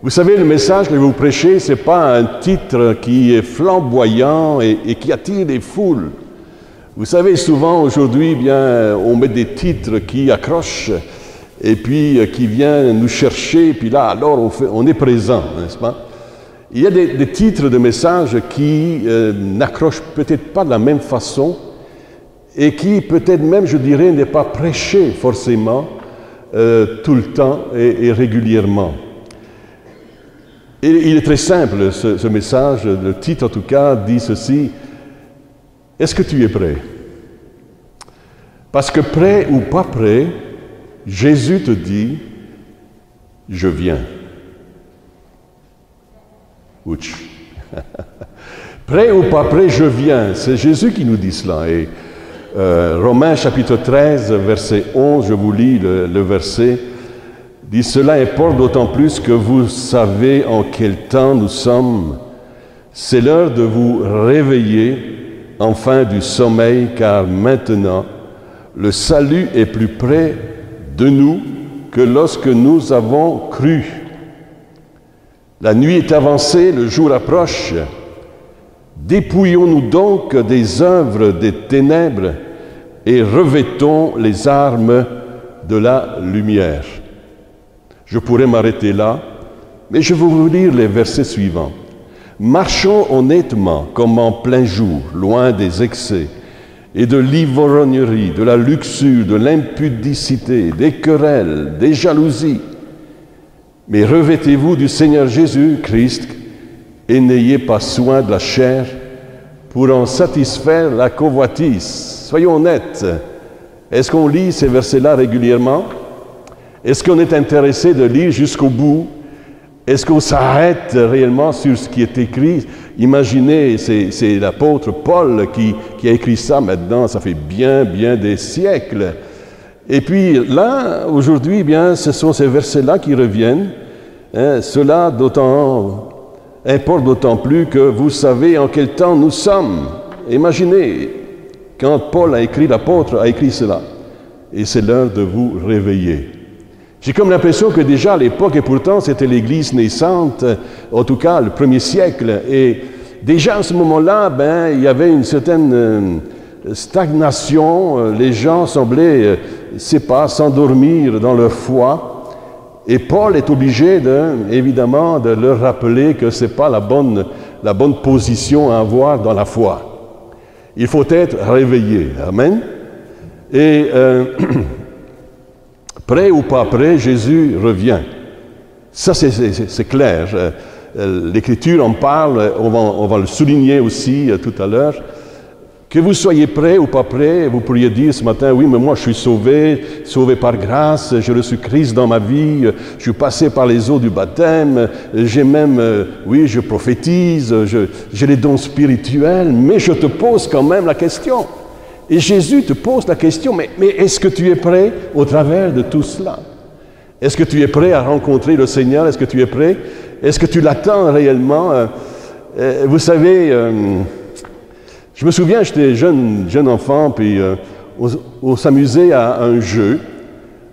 Vous savez, le message que vous prêchez, ce n'est pas un titre qui est flamboyant et qui attire les foules. Vous savez, souvent aujourd'hui, bien, on met des titres qui accrochent et puis qui viennent nous chercher, puis là, alors on est présent, n'est-ce pas? Il y a des titres de messages qui n'accrochent peut-être pas de la même façon et qui peut-être même, je dirais, n'est pas prêché forcément tout le temps et régulièrement. Et il est très simple, ce message, le titre en tout cas, dit ceci: est-ce que tu es prêt? Parce que prêt ou pas prêt, Jésus te dit, je viens. Ouch. Prêt ou pas prêt, je viens. C'est Jésus qui nous dit cela. Et Romains chapitre 13, verset 11, je vous lis le verset, dit: cela importe d'autant plus que vous savez en quel temps nous sommes. C'est l'heure de vous réveiller enfin du sommeil, car maintenant le salut est plus près de nous que lorsque nous avons cru. La nuit est avancée, le jour approche. Dépouillons-nous donc des œuvres des ténèbres et revêtons les armes de la lumière. Je pourrais m'arrêter là, mais je vais vous lire les versets suivants. Marchons honnêtement comme en plein jour, loin des excès et de l'ivrognerie, de la luxure, de l'impudicité, des querelles, des jalousies. Mais revêtez-vous du Seigneur Jésus-Christ et n'ayez pas soin de la chair pour en satisfaire la convoitise. Soyons honnêtes. Est-ce qu'on lit ces versets-là régulièrement? Est-ce qu'on est intéressé de lire jusqu'au bout? Est-ce qu'on s'arrête réellement sur ce qui est écrit? Imaginez, c'est l'apôtre Paul qui a écrit ça maintenant, ça fait bien des siècles. Et puis là, aujourd'hui, bien, ce sont ces versets-là qui reviennent. Cela importe d'autant plus que vous savez en quel temps nous sommes. Imaginez, quand Paul a écrit, l'apôtre a écrit cela. Et c'est l'heure de vous réveiller. J'ai comme l'impression que déjà à l'époque, et pourtant c'était l'Église naissante, en tout cas le premier siècle, et déjà à ce moment-là, ben, il y avait une certaine stagnation, les gens semblaient, s'endormir dans leur foi, et Paul est obligé évidemment de leur rappeler que ce n'est pas la bonne position à avoir dans la foi. Il faut être réveillé. Amen. Et prêt ou pas prêt, Jésus revient. Ça, c'est clair. L'Écriture en parle, on va le souligner aussi tout à l'heure. Que vous soyez prêt ou pas prêt, vous pourriez dire ce matin: oui, mais moi je suis sauvé par grâce, j'ai reçu Christ dans ma vie, je suis passé par les eaux du baptême, j'ai même, oui, je prophétise, j'ai les dons spirituels, mais je te pose quand même la question. Et Jésus te pose la question, mais est-ce que tu es prêt au travers de tout cela? Est-ce que tu es prêt à rencontrer le Seigneur? Est-ce que tu es prêt? Est-ce que tu l'attends réellement? Vous savez, je me souviens, j'étais jeune enfant, puis on s'amusait à un jeu.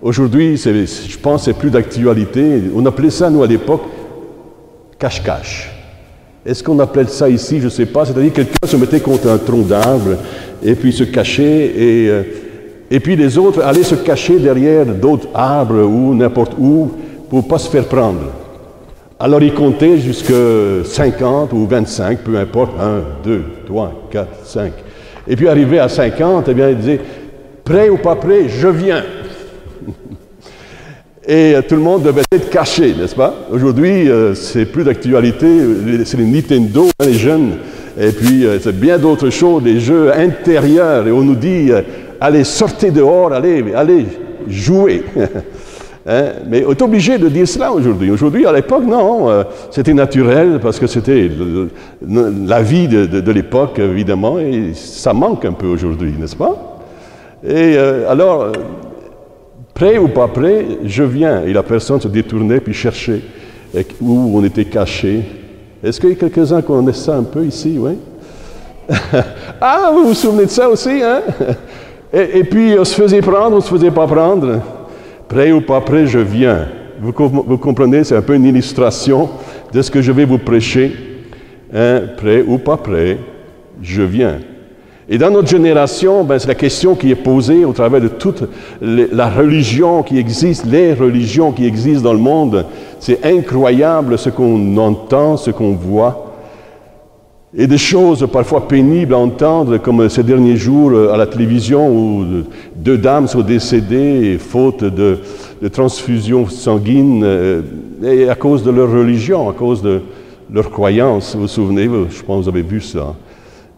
Aujourd'hui, je pense que c'est plus d'actualité. On appelait ça, nous, à l'époque, cache-cache. Est-ce qu'on appelle ça ici? Je ne sais pas. C'est-à-dire que quelqu'un se mettait contre un tronc d'arbre et puis se cachait, et puis les autres allaient se cacher derrière d'autres arbres ou n'importe où pour ne pas se faire prendre. Alors ils comptaient jusqu'à 50 ou 25, peu importe, 1, 2, 3, 4, 5. Et puis arrivé à 50, eh bien ils disaient: prêt ou pas prêt, je viens. Et tout le monde devait être caché, n'est-ce pas? Aujourd'hui, c'est plus d'actualité, c'est les Nintendo, les jeunes, et puis c'est bien d'autres choses, des jeux intérieurs, et on nous dit: allez, sortez dehors, allez jouer. Mais on est obligé de dire cela aujourd'hui. Aujourd'hui, à l'époque, non, c'était naturel, parce que c'était la vie de l'époque, évidemment, et ça manque un peu aujourd'hui, n'est-ce pas? Et alors, prêt ou pas prêt, je viens. Et la personne se détournait puis cherchait où on était caché. Est-ce qu'il y a quelques-uns qui connaissent ça un peu ici, oui? Ah, vous vous souvenez de ça aussi, hein? Et puis, on se faisait prendre, on ne se faisait pas prendre. Prêt ou pas prêt, je viens. Vous comprenez, c'est un peu une illustration de ce que je vais vous prêcher. Hein, prêt ou pas prêt, je viens. Et dans notre génération, c'est la question qui est posée au travers de toute la religion qui existe, les religions qui existent dans le monde. C'est incroyable ce qu'on entend, ce qu'on voit. Et des choses parfois pénibles à entendre, comme ces derniers jours à la télévision où 2 dames sont décédées faute de transfusion sanguine et à cause de leur religion, à cause de leur croyance. Vous vous souvenez, je pense que vous avez vu ça.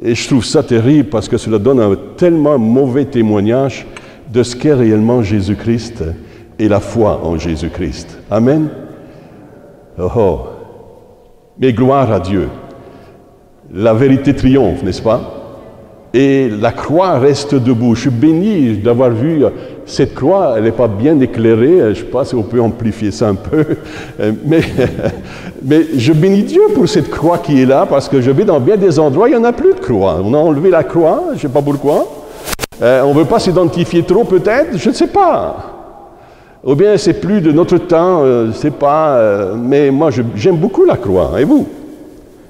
Et je trouve ça terrible parce que cela donne un tellement mauvais témoignage de ce qu'est réellement Jésus-Christ et la foi en Jésus-Christ. Amen. Oh. Mais gloire à Dieu. La vérité triomphe, n'est-ce pas? Et la croix reste debout. Je suis béni d'avoir vu cette croix. Elle n'est pas bien éclairée. Je ne sais pas si on peut amplifier ça un peu. Mais je bénis Dieu pour cette croix qui est là, parce que je vais dans bien des endroits, il n'y en a plus de croix. On a enlevé la croix, je ne sais pas pourquoi. On ne veut pas s'identifier trop peut-être, je ne sais pas. Ou bien c'est plus de notre temps, je ne sais pas. Mais moi, j'aime beaucoup la croix. Et vous?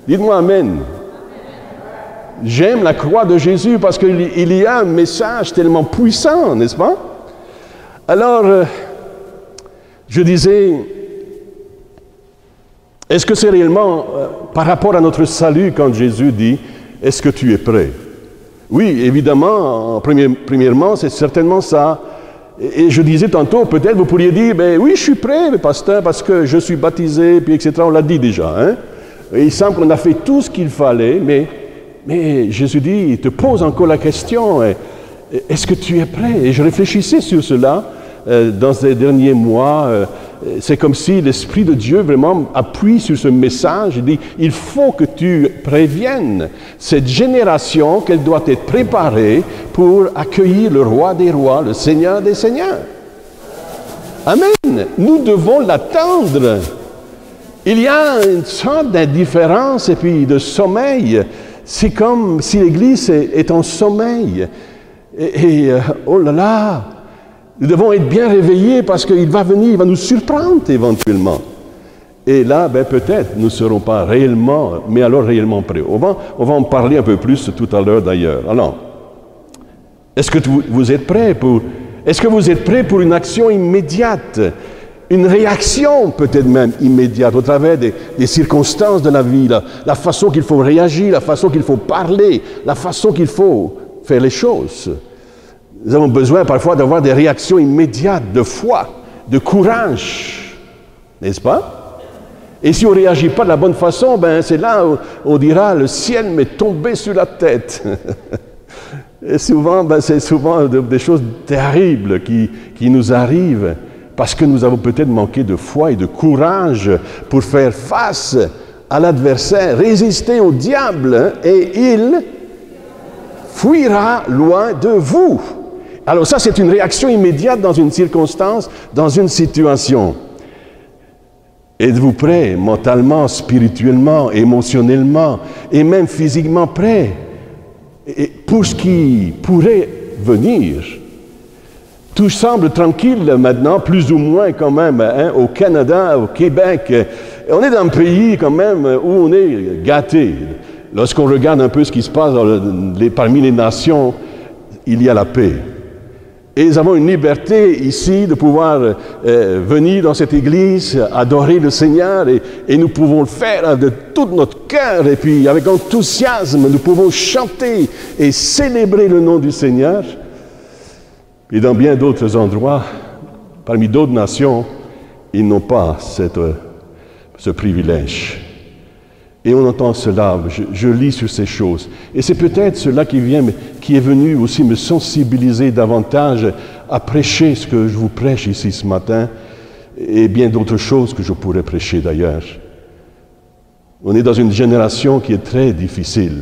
Dites-moi Amen. J'aime la croix de Jésus parce qu'il y a un message tellement puissant, n'est-ce pas? Alors, je disais, est-ce que c'est réellement par rapport à notre salut quand Jésus dit « Est-ce que tu es prêt ?» Oui, évidemment, premièrement, c'est certainement ça. Et je disais tantôt, peut-être vous pourriez dire « Oui, je suis prêt, pasteur, parce que je suis baptisé, puis etc. » On l'a dit déjà. Hein? Et il semble qu'on a fait tout ce qu'il fallait, mais Jésus dit, il te pose encore la question, est-ce que tu es prêt? Et je réfléchissais sur cela dans ces derniers mois. C'est comme si l'Esprit de Dieu vraiment appuie sur ce message. Il dit, il faut que tu préviennes cette génération qu'elle doit être préparée pour accueillir le Roi des Rois, le Seigneur des Seigneurs. Amen. Nous devons l'attendre. Il y a une sorte d'indifférence et puis de sommeil. C'est comme si l'Église est en sommeil. Oh là là, nous devons être bien réveillés parce qu'il va venir, il va nous surprendre éventuellement. Et là, peut-être, nous ne serons pas réellement, mais alors réellement prêts. On va en parler un peu plus tout à l'heure d'ailleurs. Alors, est-ce que vous êtes prêts pour une action immédiate? Une réaction peut-être même immédiate au travers des circonstances de la vie, la façon qu'il faut réagir, la façon qu'il faut parler, la façon qu'il faut faire les choses. Nous avons besoin parfois d'avoir des réactions immédiates de foi, de courage, n'est-ce pas? Et si on ne réagit pas de la bonne façon, c'est là où on dira « le ciel m'est tombé sur la tête ». Et souvent, c'est souvent des choses terribles qui nous arrivent. Parce que nous avons peut-être manqué de foi et de courage pour faire face à l'adversaire, résister au diable, et il fuira loin de vous. Alors ça, c'est une réaction immédiate dans une circonstance, dans une situation. Êtes-vous prêt, mentalement, spirituellement, émotionnellement, et même physiquement prêt pour ce qui pourrait venir? Tout semble tranquille maintenant, plus ou moins quand même, au Canada, au Québec. On est dans un pays quand même où on est gâté. Lorsqu'on regarde un peu ce qui se passe parmi les nations, il y a la paix. Et nous avons une liberté ici de pouvoir venir dans cette église, adorer le Seigneur, et nous pouvons le faire de tout notre cœur, et puis avec enthousiasme, nous pouvons chanter et célébrer le nom du Seigneur. Et dans bien d'autres endroits, parmi d'autres nations, ils n'ont pas ce privilège. Et on entend cela, je lis sur ces choses. Et c'est peut-être cela qui est venu aussi me sensibiliser davantage à prêcher ce que je vous prêche ici ce matin, et bien d'autres choses que je pourrais prêcher d'ailleurs. On est dans une génération qui est très difficile.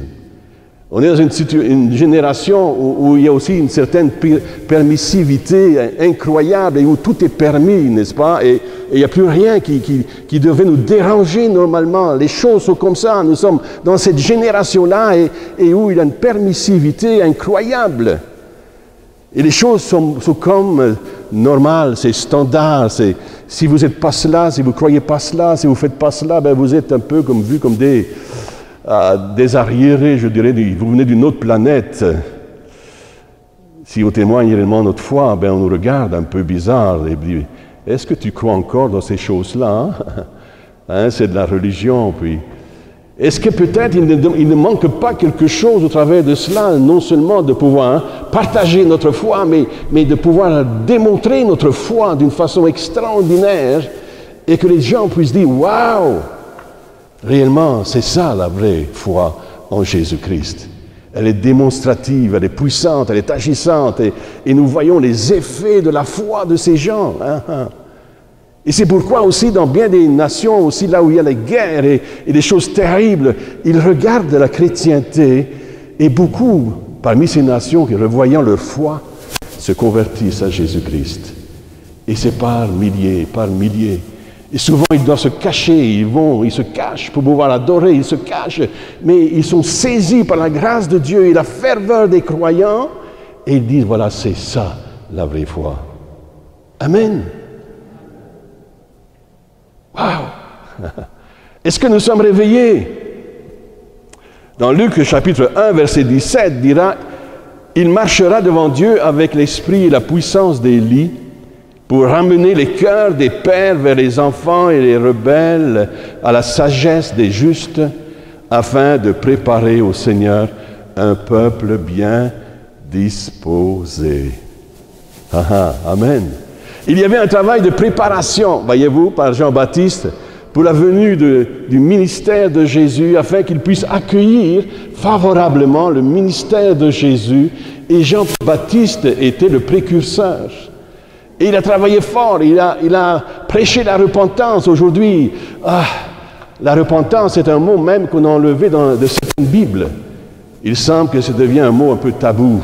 On est dans une génération où il y a aussi une certaine permissivité incroyable et où tout est permis, n'est-ce pas? Et il n'y a plus rien qui devait nous déranger normalement. Les choses sont comme ça. Nous sommes dans cette génération-là et où il y a une permissivité incroyable. Et les choses sont comme normales, c'est standard. Si vous n'êtes pas cela, si vous ne croyez pas cela, si vous ne faites pas cela, ben vous êtes un peu vu comme des arriérés, je dirais, vous venez d'une autre planète. Si on témoigne réellement notre foi, ben on nous regarde un peu bizarre et dit, est-ce que tu crois encore dans ces choses-là? Hein, c'est de la religion, puis... Est-ce que peut-être il ne manque pas quelque chose au travers de cela, non seulement de pouvoir partager notre foi, mais de pouvoir démontrer notre foi d'une façon extraordinaire et que les gens puissent dire « Waouh! Réellement, c'est ça la vraie foi en Jésus-Christ. » Elle est démonstrative, elle est puissante, elle est agissante et nous voyons les effets de la foi de ces gens. Et c'est pourquoi aussi dans bien des nations, aussi là où il y a les guerres et des choses terribles, ils regardent la chrétienté et beaucoup parmi ces nations qui revoyant leur foi se convertissent à Jésus-Christ. Et c'est par milliers, par milliers. Et souvent ils doivent se cacher, ils se cachent pour pouvoir adorer, ils se cachent, mais ils sont saisis par la grâce de Dieu et la ferveur des croyants et ils disent voilà c'est ça la vraie foi. Amen. Wow! Est-ce que nous sommes réveillés? Dans Luc chapitre 1, verset 17, dira « Il marchera devant Dieu avec l'esprit et la puissance d'Élie pour ramener les cœurs des pères vers les enfants et les rebelles à la sagesse des justes, afin de préparer au Seigneur un peuple bien disposé. » Amen. Il y avait un travail de préparation, voyez-vous, par Jean-Baptiste, pour la venue du ministère de Jésus, afin qu'il puisse accueillir favorablement le ministère de Jésus. Et Jean-Baptiste était le précurseur. Et il a travaillé fort, il a prêché la repentance. Aujourd'hui, la repentance est un mot même qu'on a enlevé de certaines Bibles. Il semble que ça devient un mot un peu tabou,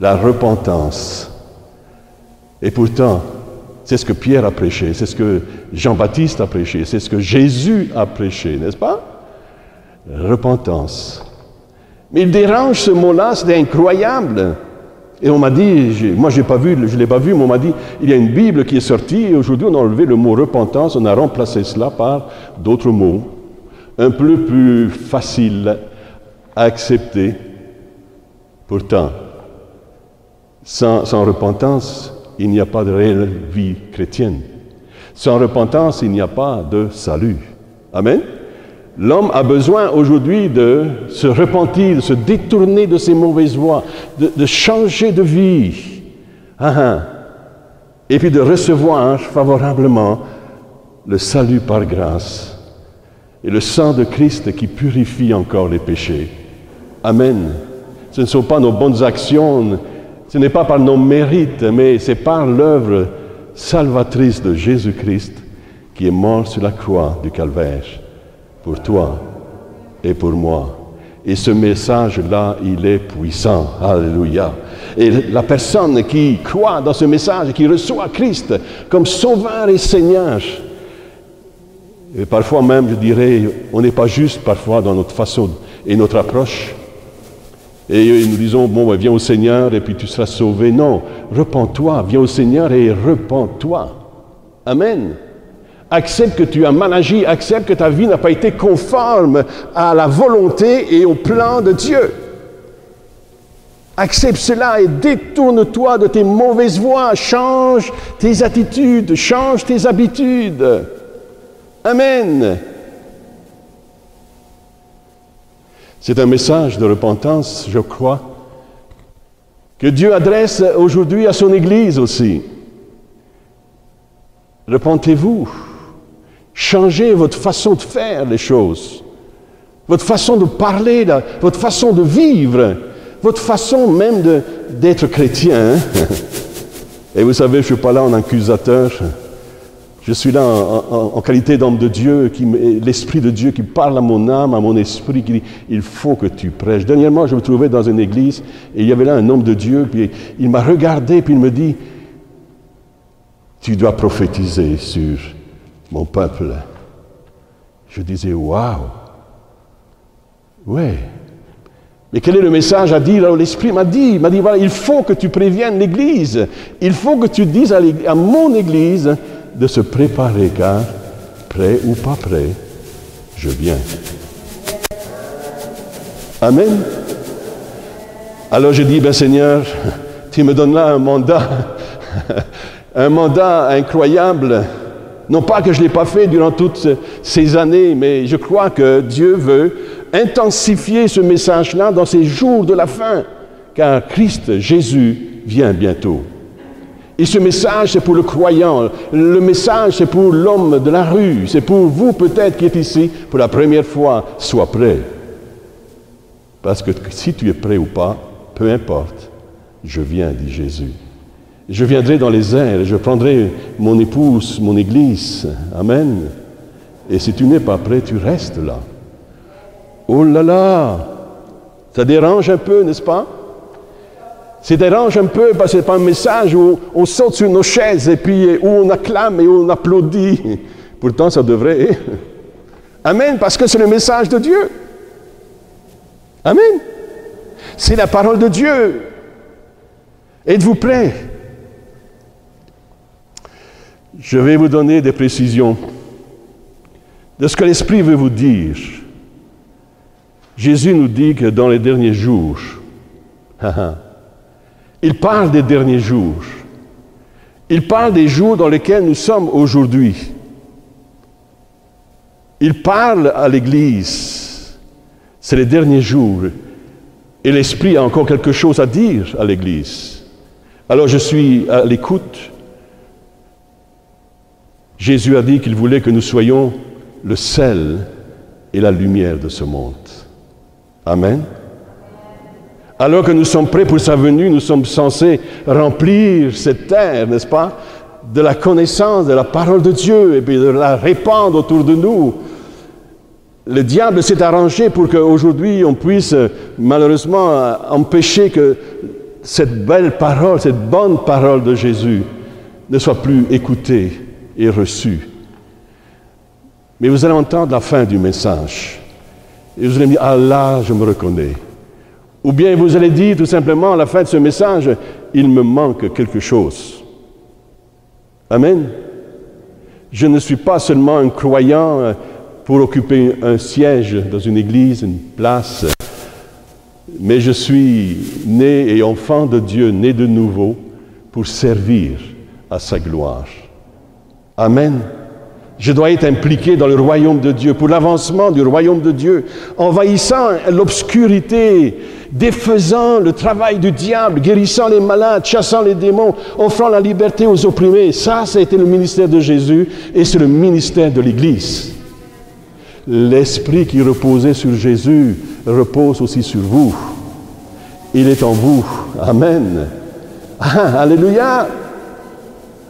la repentance. Et pourtant, c'est ce que Pierre a prêché, c'est ce que Jean-Baptiste a prêché, c'est ce que Jésus a prêché, n'est-ce pas? Repentance. Mais il dérange ce mot-là, c'est incroyable. Et on m'a dit, moi je ne l'ai pas vu, mais on m'a dit, il y a une Bible qui est sortie, et aujourd'hui on a enlevé le mot repentance, on a remplacé cela par d'autres mots, un peu plus faciles à accepter. Pourtant, sans repentance, il n'y a pas de réelle vie chrétienne. Sans repentance, il n'y a pas de salut. Amen. L'homme a besoin aujourd'hui de se repentir, de se détourner de ses mauvaises voies, de changer de vie. Et puis de recevoir favorablement le salut par grâce et le sang de Christ qui purifie encore les péchés. Amen. Ce ne sont pas nos bonnes actions, ce n'est pas par nos mérites, mais c'est par l'œuvre salvatrice de Jésus-Christ qui est mort sur la croix du Calvaire pour toi et pour moi. Et ce message-là, il est puissant. Alléluia. Et la personne qui croit dans ce message, qui reçoit Christ comme Sauveur et Seigneur, et parfois même, je dirais, on n'est pas juste parfois dans notre façon et notre approche. Et nous disons, bon, viens au Seigneur et puis tu seras sauvé. Non, repens-toi, viens au Seigneur et repens-toi. Amen. Accepte que tu as mal agi, accepte que ta vie n'a pas été conforme à la volonté et au plan de Dieu. Accepte cela et détourne-toi de tes mauvaises voies, change tes attitudes, change tes habitudes. Amen. C'est un message de repentance, je crois, que Dieu adresse aujourd'hui à son Église aussi. Repentez-vous. Changez votre façon de faire les choses, votre façon de parler, votre façon de vivre, votre façon même d'être chrétien. Et vous savez, je ne suis pas là en accusateur. Je suis là en qualité d'homme de Dieu, l'Esprit de Dieu qui parle à mon âme, à mon esprit, qui dit « il faut que tu prêches ». Dernièrement, je me trouvais dans une église et il y avait là un homme de Dieu, puis il m'a regardé, puis il me dit « tu dois prophétiser sur mon peuple ». Je disais « waouh ». Ouais. Mais quel est le message à dire? Alors l'Esprit m'a dit, voilà, il faut que tu préviennes l'Église. Il faut que tu dises à mon Église de se préparer, car prêt ou pas prêt, je viens. Amen. Alors je dis, Seigneur, tu me donnes là un mandat, un mandat incroyable. Non pas que je ne l'ai pas fait durant toutes ces années, mais je crois que Dieu veut intensifier ce message-là dans ces jours de la fin, car Christ, Jésus, vient bientôt. Et ce message, c'est pour le croyant. Le message, c'est pour l'homme de la rue. C'est pour vous, peut-être, qui êtes ici pour la première fois. Sois prêt. Parce que si tu es prêt ou pas, peu importe, je viens, dit Jésus. Je viendrai dans les airs et je prendrai mon épouse, mon église. Amen. Et si tu n'es pas prêt, tu restes là. Oh là là! Ça dérange un peu, n'est-ce pas? Ça dérange un peu parce que c'est pas un message où on saute sur nos chaises et puis où on acclame et où on applaudit. Pourtant, ça devrait. Amen, parce que c'est le message de Dieu. Amen. C'est la parole de Dieu. Êtes-vous prêts? Je vais vous donner des précisions de ce que l'Esprit veut vous dire. Jésus nous dit que dans les derniers jours, il parle des derniers jours. Il parle des jours dans lesquels nous sommes aujourd'hui. Il parle à l'Église. C'est les derniers jours. Et l'Esprit a encore quelque chose à dire à l'Église. Alors je suis à l'écoute. Jésus a dit qu'il voulait que nous soyons le sel et la lumière de ce monde. Amen. Alors que nous sommes prêts pour sa venue, nous sommes censés remplir cette terre, n'est-ce pas, de la connaissance de la parole de Dieu et puis de la répandre autour de nous. Le diable s'est arrangé pour qu'aujourd'hui on puisse malheureusement empêcher que cette belle parole, cette bonne parole de Jésus ne soit plus écoutée et reçue. Mais vous allez entendre la fin du message. Et vous allez me dire, ah là, je me reconnais. Ou bien vous allez dire tout simplement à la fin de ce message, il me manque quelque chose. Amen. Je ne suis pas seulement un croyant pour occuper un siège dans une église, une place, mais je suis né et enfant de Dieu, né de nouveau, pour servir à sa gloire. Amen. Je dois être impliqué dans le royaume de Dieu, pour l'avancement du royaume de Dieu, envahissant l'obscurité, défaisant le travail du diable, guérissant les malades, chassant les démons, offrant la liberté aux opprimés. Ça a été le ministère de Jésus et c'est le ministère de l'Église. L'Esprit qui reposait sur Jésus repose aussi sur vous. Il est en vous. Amen. Ah, alléluia.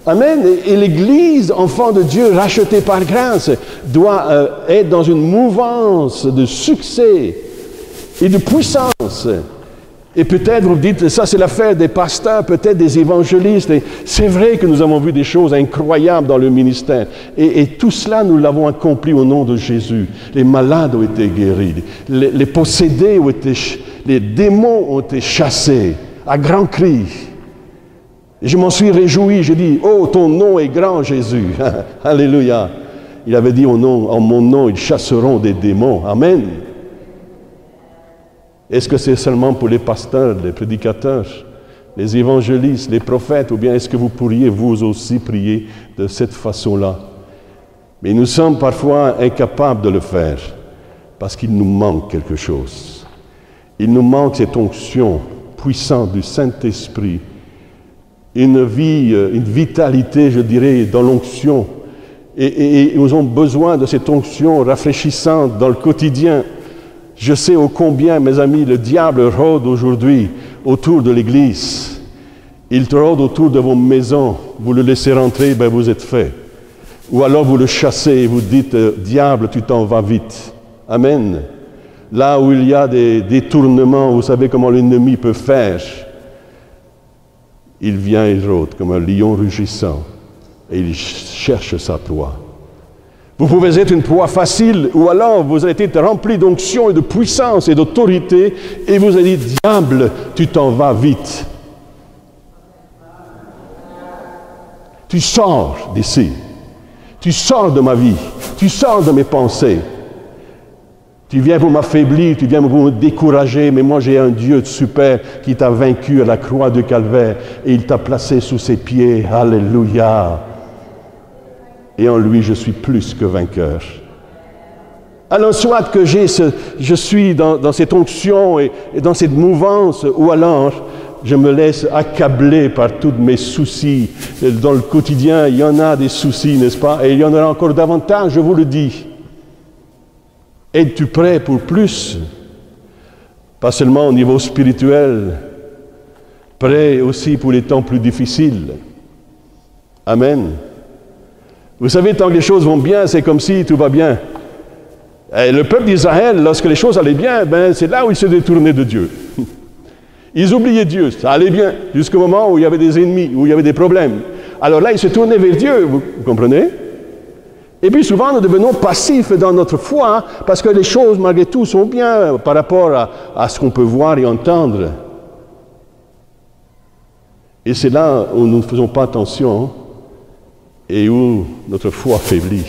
Amen. Et l'Église, enfant de Dieu, rachetée par grâce, doit être dans une mouvance de succès et de puissance. Et peut-être vous dites, ça c'est l'affaire des pasteurs, peut-être des évangélistes. Et c'est vrai que nous avons vu des choses incroyables dans le ministère. Et tout cela, nous l'avons accompli au nom de Jésus. Les malades ont été guéris, les possédés ont été, les démons ont été chassés à grands cris. Et je m'en suis réjoui, j'ai dit, oh, ton nom est grand, Jésus. Alléluia. Il avait dit, en mon nom, ils chasseront des démons. Amen. Est-ce que c'est seulement pour les pasteurs, les prédicateurs, les évangélistes, les prophètes, ou bien est-ce que vous pourriez vous aussi prier de cette façon-là? Mais nous sommes parfois incapables de le faire, parce qu'il nous manque quelque chose. Il nous manque cette onction puissante du Saint-Esprit, une vie, une vitalité, je dirais, dans l'onction. Et nous avons besoin de cette onction rafraîchissante dans le quotidien. Je sais ô combien, mes amis, le diable rôde aujourd'hui autour de l'Église. Il rôde autour de vos maisons. Vous le laissez rentrer, ben vous êtes fait. Ou alors vous le chassez et vous dites, diable, tu t'en vas vite. Amen. Là où il y a des détournements, vous savez comment l'ennemi peut faire. Il vient et rôde comme un lion rugissant et il cherche sa proie. Vous pouvez être une proie facile, ou alors vous avez été rempli d'onction et de puissance et d'autorité, et vous avez dit, diable, tu t'en vas vite. Tu sors d'ici. Tu sors de ma vie. Tu sors de mes pensées. Tu viens pour m'affaiblir, tu viens pour me décourager, mais moi j'ai un Dieu super qui t'a vaincu à la croix du Calvaire et il t'a placé sous ses pieds. Alléluia. Et en lui, je suis plus que vainqueur. Alors, soit que je suis dans cette onction et dans cette mouvance, ou alors je me laisse accabler par tous mes soucis. Dans le quotidien, il y en a des soucis, n'est-ce pas? Et il y en aura encore davantage, je vous le dis. Es-tu prêt pour plus? Pas seulement au niveau spirituel, prêt aussi pour les temps plus difficiles. Amen. Vous savez, tant que les choses vont bien, c'est comme si tout va bien. Et le peuple d'Israël, lorsque les choses allaient bien, c'est là où ils se détournaient de Dieu. Ils oubliaient Dieu, ça allait bien, jusqu'au moment où il y avait des ennemis, où il y avait des problèmes. Alors là, ils se tournaient vers Dieu, vous comprenez? Et puis souvent, nous devenons passifs dans notre foi, parce que les choses, malgré tout, sont bien par rapport à ce qu'on peut voir et entendre. Et c'est là où nous ne faisons pas attention, et où notre foi faiblit.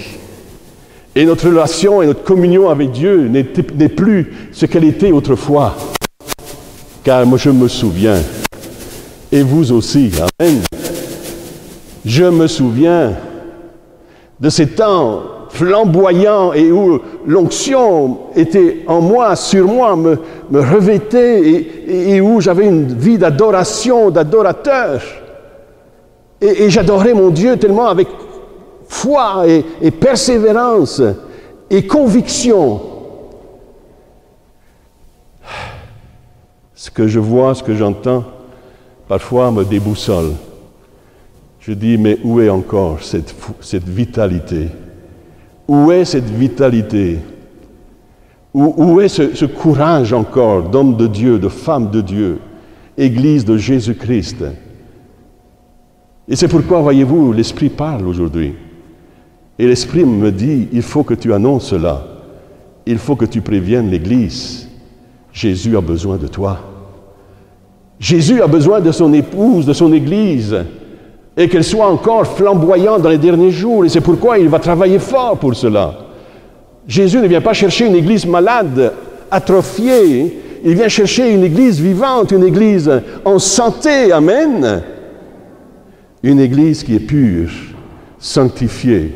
Et notre relation et notre communion avec Dieu n'est plus ce qu'elle était autrefois. Car moi je me souviens, et vous aussi, amen. Je me souviens de ces temps flamboyants et où l'onction était en moi, sur moi, me revêtait et où j'avais une vie d'adoration, d'adorateur. Et j'adorais mon Dieu tellement avec foi et persévérance et conviction. Ce que je vois, ce que j'entends, parfois me déboussole. Je dis, mais où est encore cette vitalité? Où est cette vitalité? Où est ce courage encore d'homme de Dieu, de femme de Dieu, Église de Jésus-Christ? Et c'est pourquoi, voyez-vous, l'Esprit parle aujourd'hui. Et l'Esprit me dit, il faut que tu annonces cela. Il faut que tu préviennes l'Église. Jésus a besoin de toi. Jésus a besoin de son épouse, de son Église, et qu'elle soit encore flamboyante dans les derniers jours. Et c'est pourquoi il va travailler fort pour cela. Jésus ne vient pas chercher une Église malade, atrophiée. Il vient chercher une Église vivante, une Église en santé. Amen. Une Église qui est pure, sanctifiée.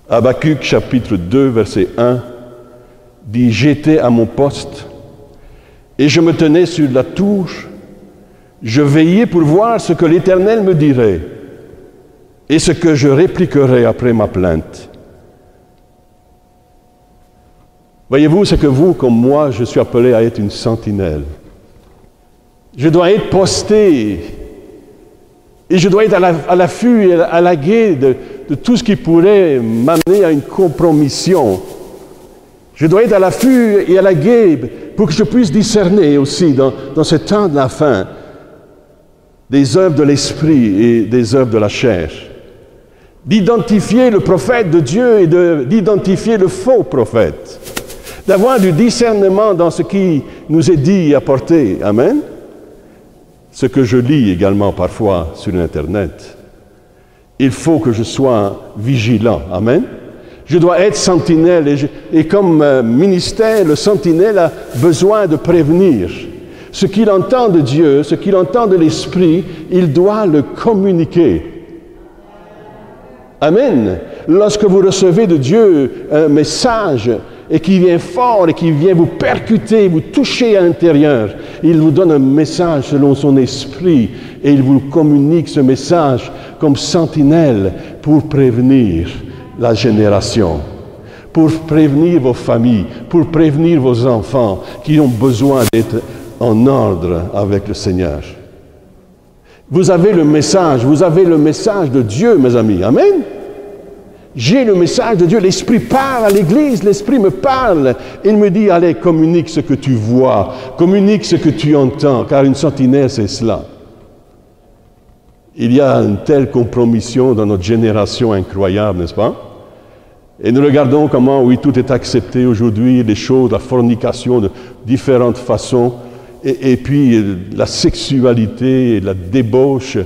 Habakkuk chapitre 2 verset 1 dit « J'étais à mon poste et je me tenais sur la tour, je veillais pour voir ce que l'Éternel me dirait et ce que je répliquerais après ma plainte. » Voyez-vous, c'est que vous, comme moi, je suis appelé à être une sentinelle. Je dois être posté et je dois être à l'affût et à l'aguet de tout ce qui pourrait m'amener à une compromission. Je dois être à l'affût et à l'aguet pour que je puisse discerner aussi dans ce temps de la fin des œuvres de l'esprit et des œuvres de la chair. D'identifier le prophète de Dieu et d'identifier le faux prophète. D'avoir du discernement dans ce qui nous est dit et apporté. Amen. Ce que je lis également parfois sur Internet. Il faut que je sois vigilant. Amen. Je dois être sentinelle et comme ministère, le sentinelle a besoin de prévenir. Ce qu'il entend de Dieu, ce qu'il entend de l'Esprit, il doit le communiquer. Amen. Lorsque vous recevez de Dieu un message et qui vient fort et qui vient vous percuter, vous toucher à l'intérieur, il vous donne un message selon son esprit et il vous communique ce message comme sentinelle pour prévenir la génération, pour prévenir vos familles, pour prévenir vos enfants qui ont besoin d'être en ordre avec le Seigneur. Vous avez le message de Dieu, mes amis. Amen. J'ai le message de Dieu, l'Esprit parle à l'Église, l'Esprit me parle. Il me dit, allez, communique ce que tu vois, communique ce que tu entends, car une sentinelle, c'est cela. Il y a une telle compromission dans notre génération incroyable, n'est-ce pas? Et nous regardons comment, oui, tout est accepté aujourd'hui, les choses, la fornication de différentes façons, et puis la sexualité, la débauche,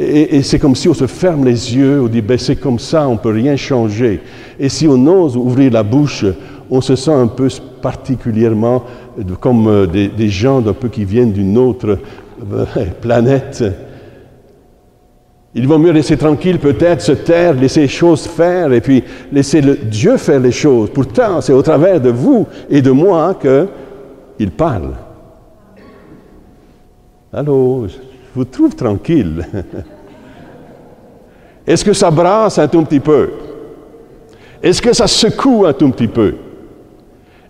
et c'est comme si on se ferme les yeux, on dit, ben c'est comme ça, on ne peut rien changer. Et si on ose ouvrir la bouche, on se sent un peu particulièrement comme des gens un peu qui viennent d'une autre planète. Il vaut mieux laisser tranquille, peut-être, se taire, laisser les choses faire, et puis laisser Dieu faire les choses. Pourtant, c'est au travers de vous et de moi qu'il parle. Allô, je vous trouve tranquille. Est-ce que ça brasse un tout petit peu? Est-ce que ça secoue un tout petit peu?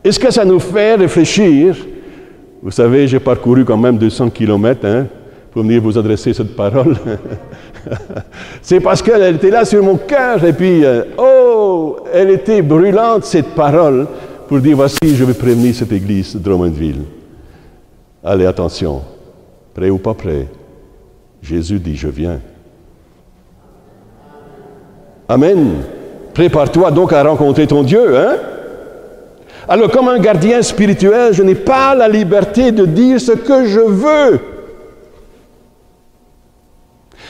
Est-ce que ça nous fait réfléchir? Vous savez, j'ai parcouru quand même 200 kilomètres, pour venir vous adresser cette parole. C'est parce qu'elle était là sur mon cœur, et puis, elle était brûlante, cette parole, pour dire, voici, je vais prévenir cette église de Drummondville. Allez, attention, prêt ou pas prêt, Jésus dit, je viens. Amen. Prépare-toi donc à rencontrer ton Dieu, Alors, comme un gardien spirituel, je n'ai pas la liberté de dire ce que je veux.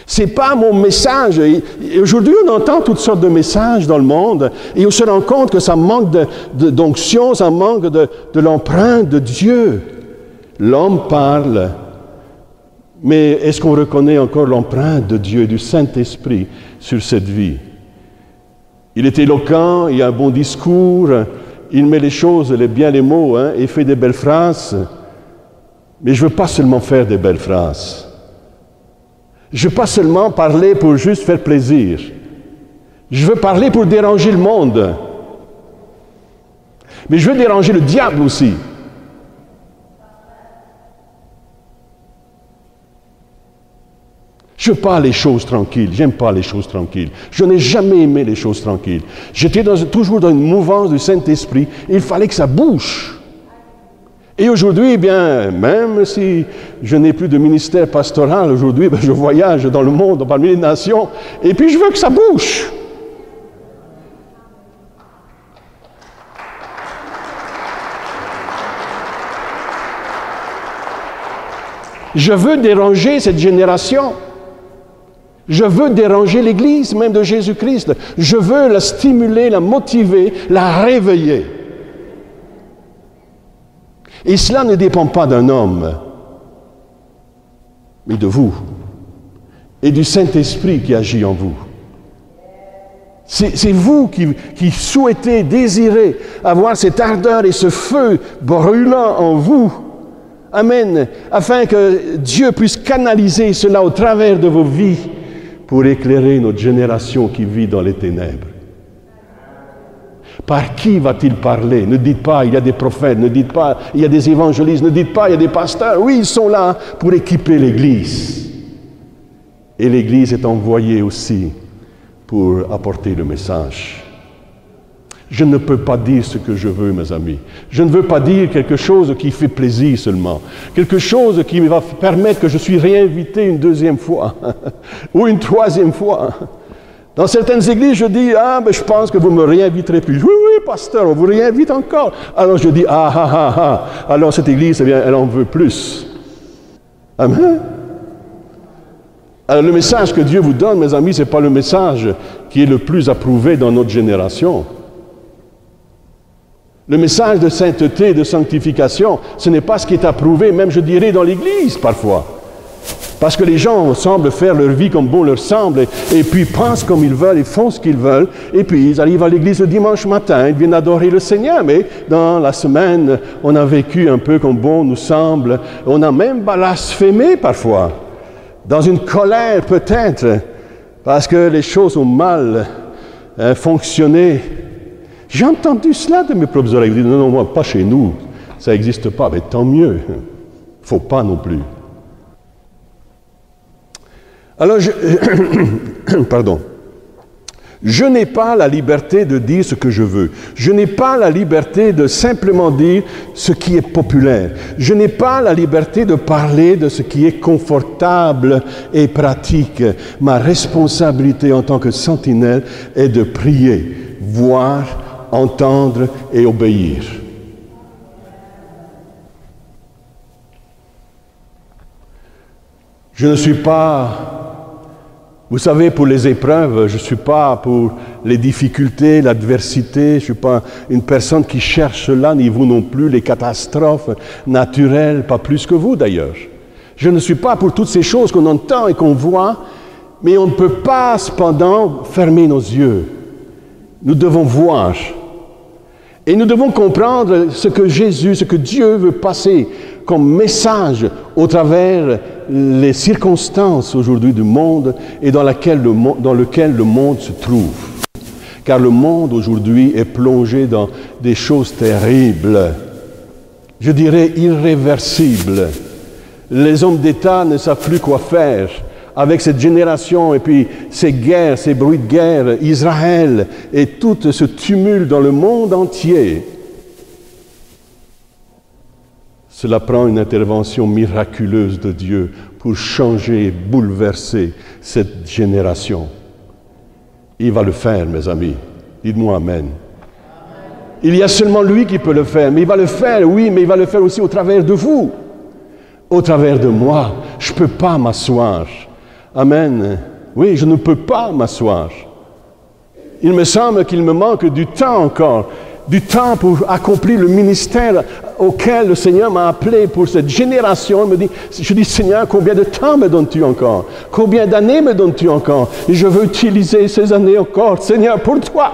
Ce n'est pas mon message. Et aujourd'hui, on entend toutes sortes de messages dans le monde et on se rend compte que ça manque d'onction, ça manque de l'empreinte de Dieu. L'homme parle, mais est-ce qu'on reconnaît encore l'empreinte de Dieu, du Saint-Esprit sur cette vie? Il est éloquent, il a un bon discours, il met les choses, bien les mots, et fait des belles phrases. Mais je ne veux pas seulement faire des belles phrases. Je ne veux pas seulement parler pour juste faire plaisir. Je veux parler pour déranger le monde. Mais je veux déranger le diable aussi. Je veux pas les choses tranquilles. J'aime pas les choses tranquilles. Je n'ai jamais aimé les choses tranquilles. J'étais toujours dans une mouvance du Saint-Esprit. Il fallait que ça bouge. Et aujourd'hui, même si je n'ai plus de ministère pastoral, aujourd'hui, je voyage dans le monde, parmi les nations, et puis je veux que ça bouge. Je veux déranger cette génération. Je veux déranger l'Église, même de Jésus-Christ. Je veux la stimuler, la motiver, la réveiller. Et cela ne dépend pas d'un homme, mais de vous et du Saint-Esprit qui agit en vous. C'est vous qui souhaitez, désirez avoir cette ardeur et ce feu brûlant en vous. Amen. Afin que Dieu puisse canaliser cela au travers de vos vies pour éclairer notre génération qui vit dans les ténèbres. Par qui va-t-il parler? Ne dites pas, il y a des prophètes, ne dites pas, il y a des évangélistes, ne dites pas, il y a des pasteurs. Oui, ils sont là pour équiper l'Église. Et l'Église est envoyée aussi pour apporter le message. Je ne peux pas dire ce que je veux, mes amis. Je ne veux pas dire quelque chose qui fait plaisir seulement. Quelque chose qui va permettre que je suis réinvité une deuxième fois ou une troisième fois. Dans certaines églises, je dis, je pense que vous ne me réinviterez plus. Oui, pasteur, on vous réinvite encore. Alors je dis, alors cette église, elle en veut plus. Amen. Alors le message que Dieu vous donne, mes amis, ce n'est pas le message qui est le plus approuvé dans notre génération. Le message de sainteté, de sanctification, ce n'est pas ce qui est approuvé, même je dirais dans l'Église parfois. Parce que les gens semblent faire leur vie comme bon leur semble, et puis pensent comme ils veulent, et font ce qu'ils veulent, et puis ils arrivent à l'église le dimanche matin, ils viennent adorer le Seigneur, mais dans la semaine, on a vécu un peu comme bon nous semble, on a même blasphémé parfois, dans une colère peut-être, parce que les choses ont mal fonctionné. J'ai entendu cela de mes propres oreilles. Ils disent, non, moi, pas chez nous, ça n'existe pas, mais tant mieux, il ne faut pas non plus. Alors, pardon. Je n'ai pas la liberté de dire ce que je veux. Je n'ai pas la liberté de simplement dire ce qui est populaire. Je n'ai pas la liberté de parler de ce qui est confortable et pratique. Ma responsabilité en tant que sentinelle est de prier, voir, entendre et obéir. Je ne suis pas... Vous savez, pour les épreuves, je ne suis pas pour les difficultés, l'adversité, je ne suis pas une personne qui cherche cela, ni vous non plus, les catastrophes naturelles, pas plus que vous d'ailleurs. Je ne suis pas pour toutes ces choses qu'on entend et qu'on voit, mais on ne peut pas cependant fermer nos yeux. Nous devons voir. Et nous devons comprendre ce que Jésus, ce que Dieu veut passer comme message au travers les circonstances aujourd'hui du monde et dans lequel le monde se trouve. Car le monde aujourd'hui est plongé dans des choses terribles, je dirais irréversibles. Les hommes d'État ne savent plus quoi faire avec cette génération et puis ces guerres, ces bruits de guerre, Israël et tout ce tumulte dans le monde entier. Cela prend une intervention miraculeuse de Dieu pour changer et bouleverser cette génération. Il va le faire, mes amis. Dites-moi Amen. Il y a seulement lui qui peut le faire, mais il va le faire, oui, mais il va le faire aussi au travers de vous, au travers de moi. Je ne peux pas m'asseoir. Amen. Oui, je ne peux pas m'asseoir. Il me semble qu'il me manque du temps encore, du temps pour accomplir le ministère auquel le Seigneur m'a appelé pour cette génération. Je dis, Seigneur, combien de temps me donnes-tu encore? Combien d'années me donnes-tu encore? Et je veux utiliser ces années encore, Seigneur, pour toi.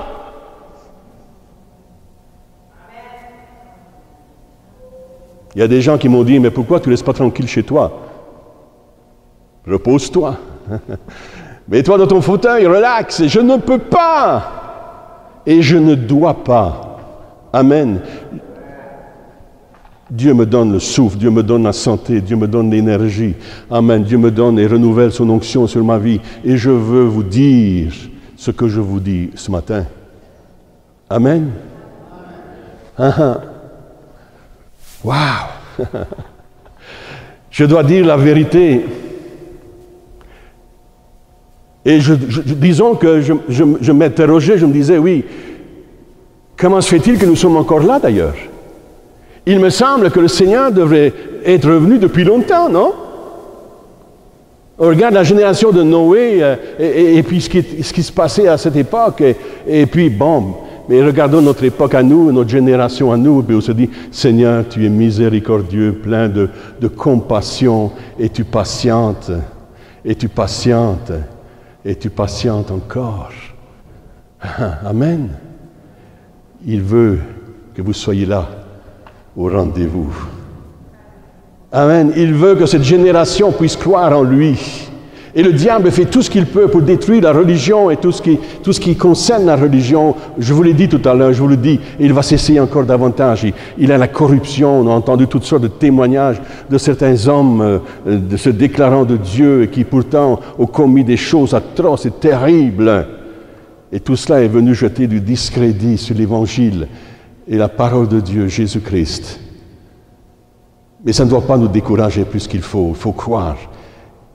Il y a des gens qui m'ont dit, mais pourquoi tu ne restes pas tranquille chez toi? Repose-toi. Mets-toi dans ton fauteuil, relax. Je ne peux pas. Et je ne dois pas. Amen. Dieu me donne le souffle, Dieu me donne la santé, Dieu me donne l'énergie. Amen. Dieu me donne et renouvelle son onction sur ma vie. Et je veux vous dire ce que je vous dis ce matin. Amen. Wow. Je dois dire la vérité. Et disons que je m'interrogeais, je me disais, oui, comment se fait-il que nous sommes encore là d'ailleurs? Il me semble que le Seigneur devrait être revenu depuis longtemps, non? On regarde la génération de Noé et puis ce qui se passait à cette époque, et puis bon, mais regardons notre époque à nous, notre génération à nous, et puis on se dit, Seigneur, tu es miséricordieux, plein de compassion, et tu patientes, et tu patientes. Et tu patientes encore. Amen. Il veut que vous soyez là, au rendez-vous. Amen. Il veut que cette génération puisse croire en lui. Et le diable fait tout ce qu'il peut pour détruire la religion et tout ce qui concerne la religion. Je vous l'ai dit tout à l'heure, je vous le dis, et il va s'essayer encore davantage. Il a la corruption, on a entendu toutes sortes de témoignages de certains hommes de se déclarant de Dieu et qui pourtant ont commis des choses atroces et terribles. Et tout cela est venu jeter du discrédit sur l'Évangile et la parole de Dieu, Jésus-Christ. Mais ça ne doit pas nous décourager plus qu'il faut. Il faut croire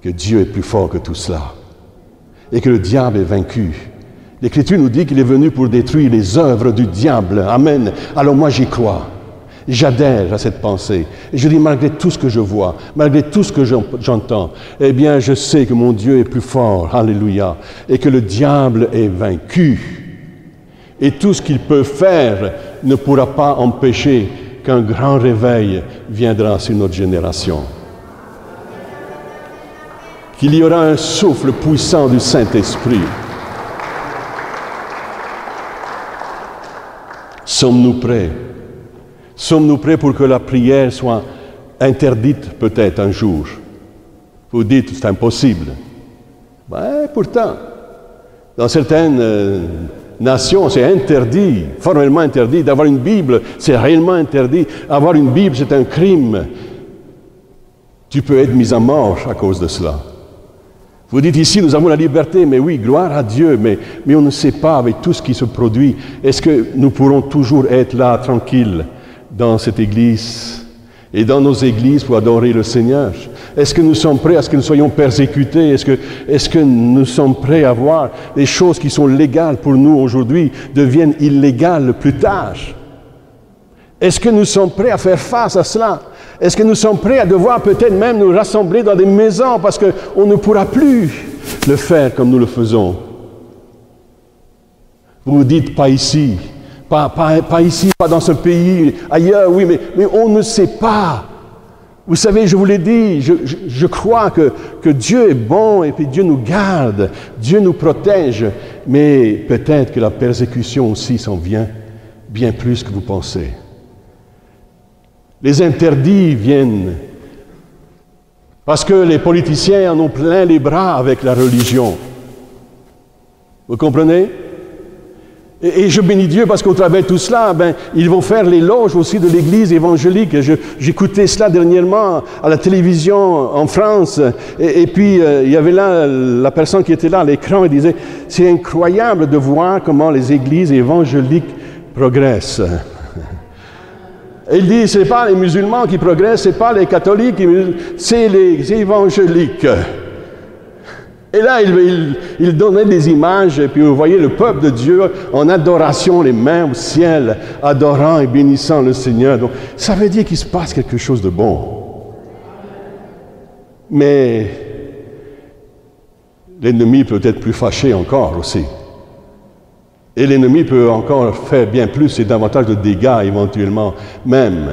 que Dieu est plus fort que tout cela et que le diable est vaincu. L'Écriture nous dit qu'il est venu pour détruire les œuvres du diable. Amen. Alors moi j'y crois. J'adhère à cette pensée. Et je dis, malgré tout ce que je vois, malgré tout ce que j'entends, eh bien je sais que mon Dieu est plus fort. Alléluia. Et que le diable est vaincu. Et tout ce qu'il peut faire ne pourra pas empêcher qu'un grand réveil viendra sur notre génération. Qu'il y aura un souffle puissant du Saint-Esprit. Sommes-nous prêts? Sommes-nous prêts pour que la prière soit interdite peut-être un jour? Vous dites, c'est impossible. Ben, pourtant, dans certaines nations, c'est interdit, formellement interdit. D'avoir une Bible, c'est réellement interdit. Avoir une Bible, c'est un crime. Tu peux être mis à mort à cause de cela. Vous dites ici, nous avons la liberté, mais oui, gloire à Dieu, mais on ne sait pas avec tout ce qui se produit. Est-ce que nous pourrons toujours être là, tranquilles, dans cette église et dans nos églises pour adorer le Seigneur? Est-ce que nous sommes prêts à ce que nous soyons persécutés? Est-ce que nous sommes prêts à voir les choses qui sont légales pour nous aujourd'hui deviennent illégales plus tard? Est-ce que nous sommes prêts à faire face à cela? Est-ce que nous sommes prêts à devoir peut-être même nous rassembler dans des maisons parce qu'on ne pourra plus le faire comme nous le faisons? Vous vous dites, pas ici, pas ici, pas dans ce pays, ailleurs, oui, mais on ne sait pas. Vous savez, je vous l'ai dit, je crois que Dieu est bon et puis Dieu nous garde, Dieu nous protège, mais peut-être que la persécution aussi s'en vient bien plus que vous pensez. Les interdits viennent parce que les politiciens en ont plein les bras avec la religion. Vous comprenez? Et je bénis Dieu parce qu'au travers de tout cela, ils vont faire l'éloge aussi de l'Église évangélique. J'écoutais cela dernièrement à la télévision en France. Et puis, il y avait là la personne qui était là à l'écran et disait « C'est incroyable de voir comment les églises évangéliques progressent. » Il dit, ce n'est pas les musulmans qui progressent, ce n'est pas les catholiques, c'est les évangéliques. Et là, il donnait des images, et puis vous voyez le peuple de Dieu en adoration, les mains au ciel, adorant et bénissant le Seigneur. Donc, ça veut dire qu'il se passe quelque chose de bon. Mais l'ennemi peut être plus fâché encore aussi. Et l'ennemi peut encore faire bien plus et davantage de dégâts éventuellement même.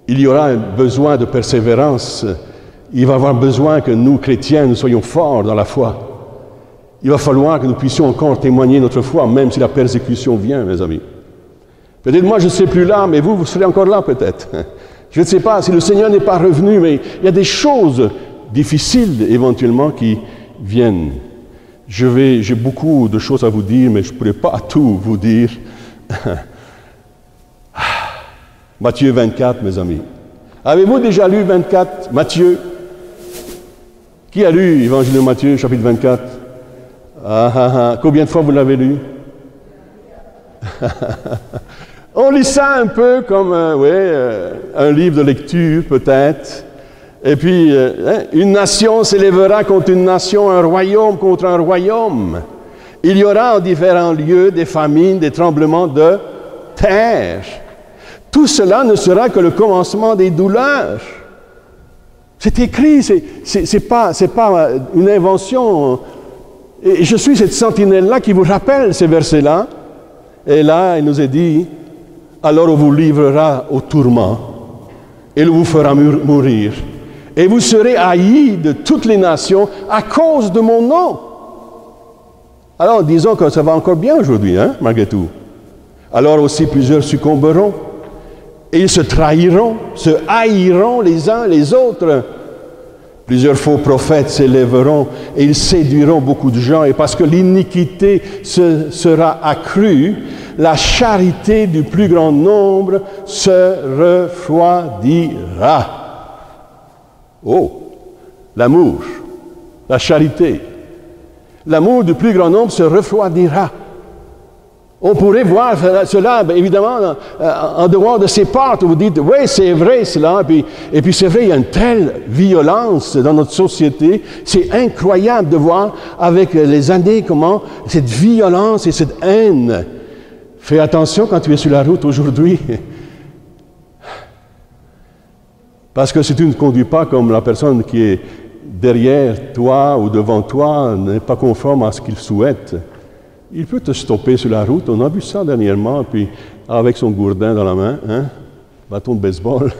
Il y aura un besoin de persévérance. Il va y avoir besoin que nous, chrétiens, nous soyons forts dans la foi. Il va falloir que nous puissions encore témoigner notre foi, même si la persécution vient, mes amis. Peut-être moi, je ne serai plus là, mais vous serez encore là peut-être. Je ne sais pas si le Seigneur n'est pas revenu, mais il y a des choses difficiles éventuellement qui viennent. J'ai beaucoup de choses à vous dire, mais je ne pourrai pas tout vous dire. Matthieu 24, mes amis. Avez-vous déjà lu 24, Matthieu? Qui a lu l'Évangile de Matthieu, chapitre 24? Combien de fois vous l'avez lu? On lit ça un peu comme un livre de lecture, peut-être. Et puis, une nation s'élèvera contre une nation, un royaume contre un royaume. Il y aura en différents lieux des famines, des tremblements de terre. Tout cela ne sera que le commencement des douleurs. C'est écrit, c'est pas une invention. Et je suis cette sentinelle-là qui vous rappelle ces versets-là. Et là, il nous est dit, alors on vous livrera au tourment, et il vous fera mourir. Et vous serez haïs de toutes les nations à cause de mon nom. Alors, disons que ça va encore bien aujourd'hui, malgré tout. Alors aussi, plusieurs succomberont. Et ils se trahiront, se haïront les uns les autres. Plusieurs faux prophètes s'élèveront et ils séduiront beaucoup de gens. Et parce que l'iniquité sera accrue, la charité du plus grand nombre se refroidira. Oh, l'amour, la charité. L'amour du plus grand nombre se refroidira. On pourrait voir cela, évidemment, en dehors de ces portes, où vous dites, oui, c'est vrai cela, et puis c'est vrai, il y a une telle violence dans notre société, c'est incroyable de voir avec les années comment cette violence et cette haine. Fais attention quand tu es sur la route aujourd'hui. Parce que si tu ne conduis pas comme la personne qui est derrière toi ou devant toi n'est pas conforme à ce qu'il souhaite, il peut te stopper sur la route. On a vu ça dernièrement, puis avec son gourdin dans la main, bâton de baseball,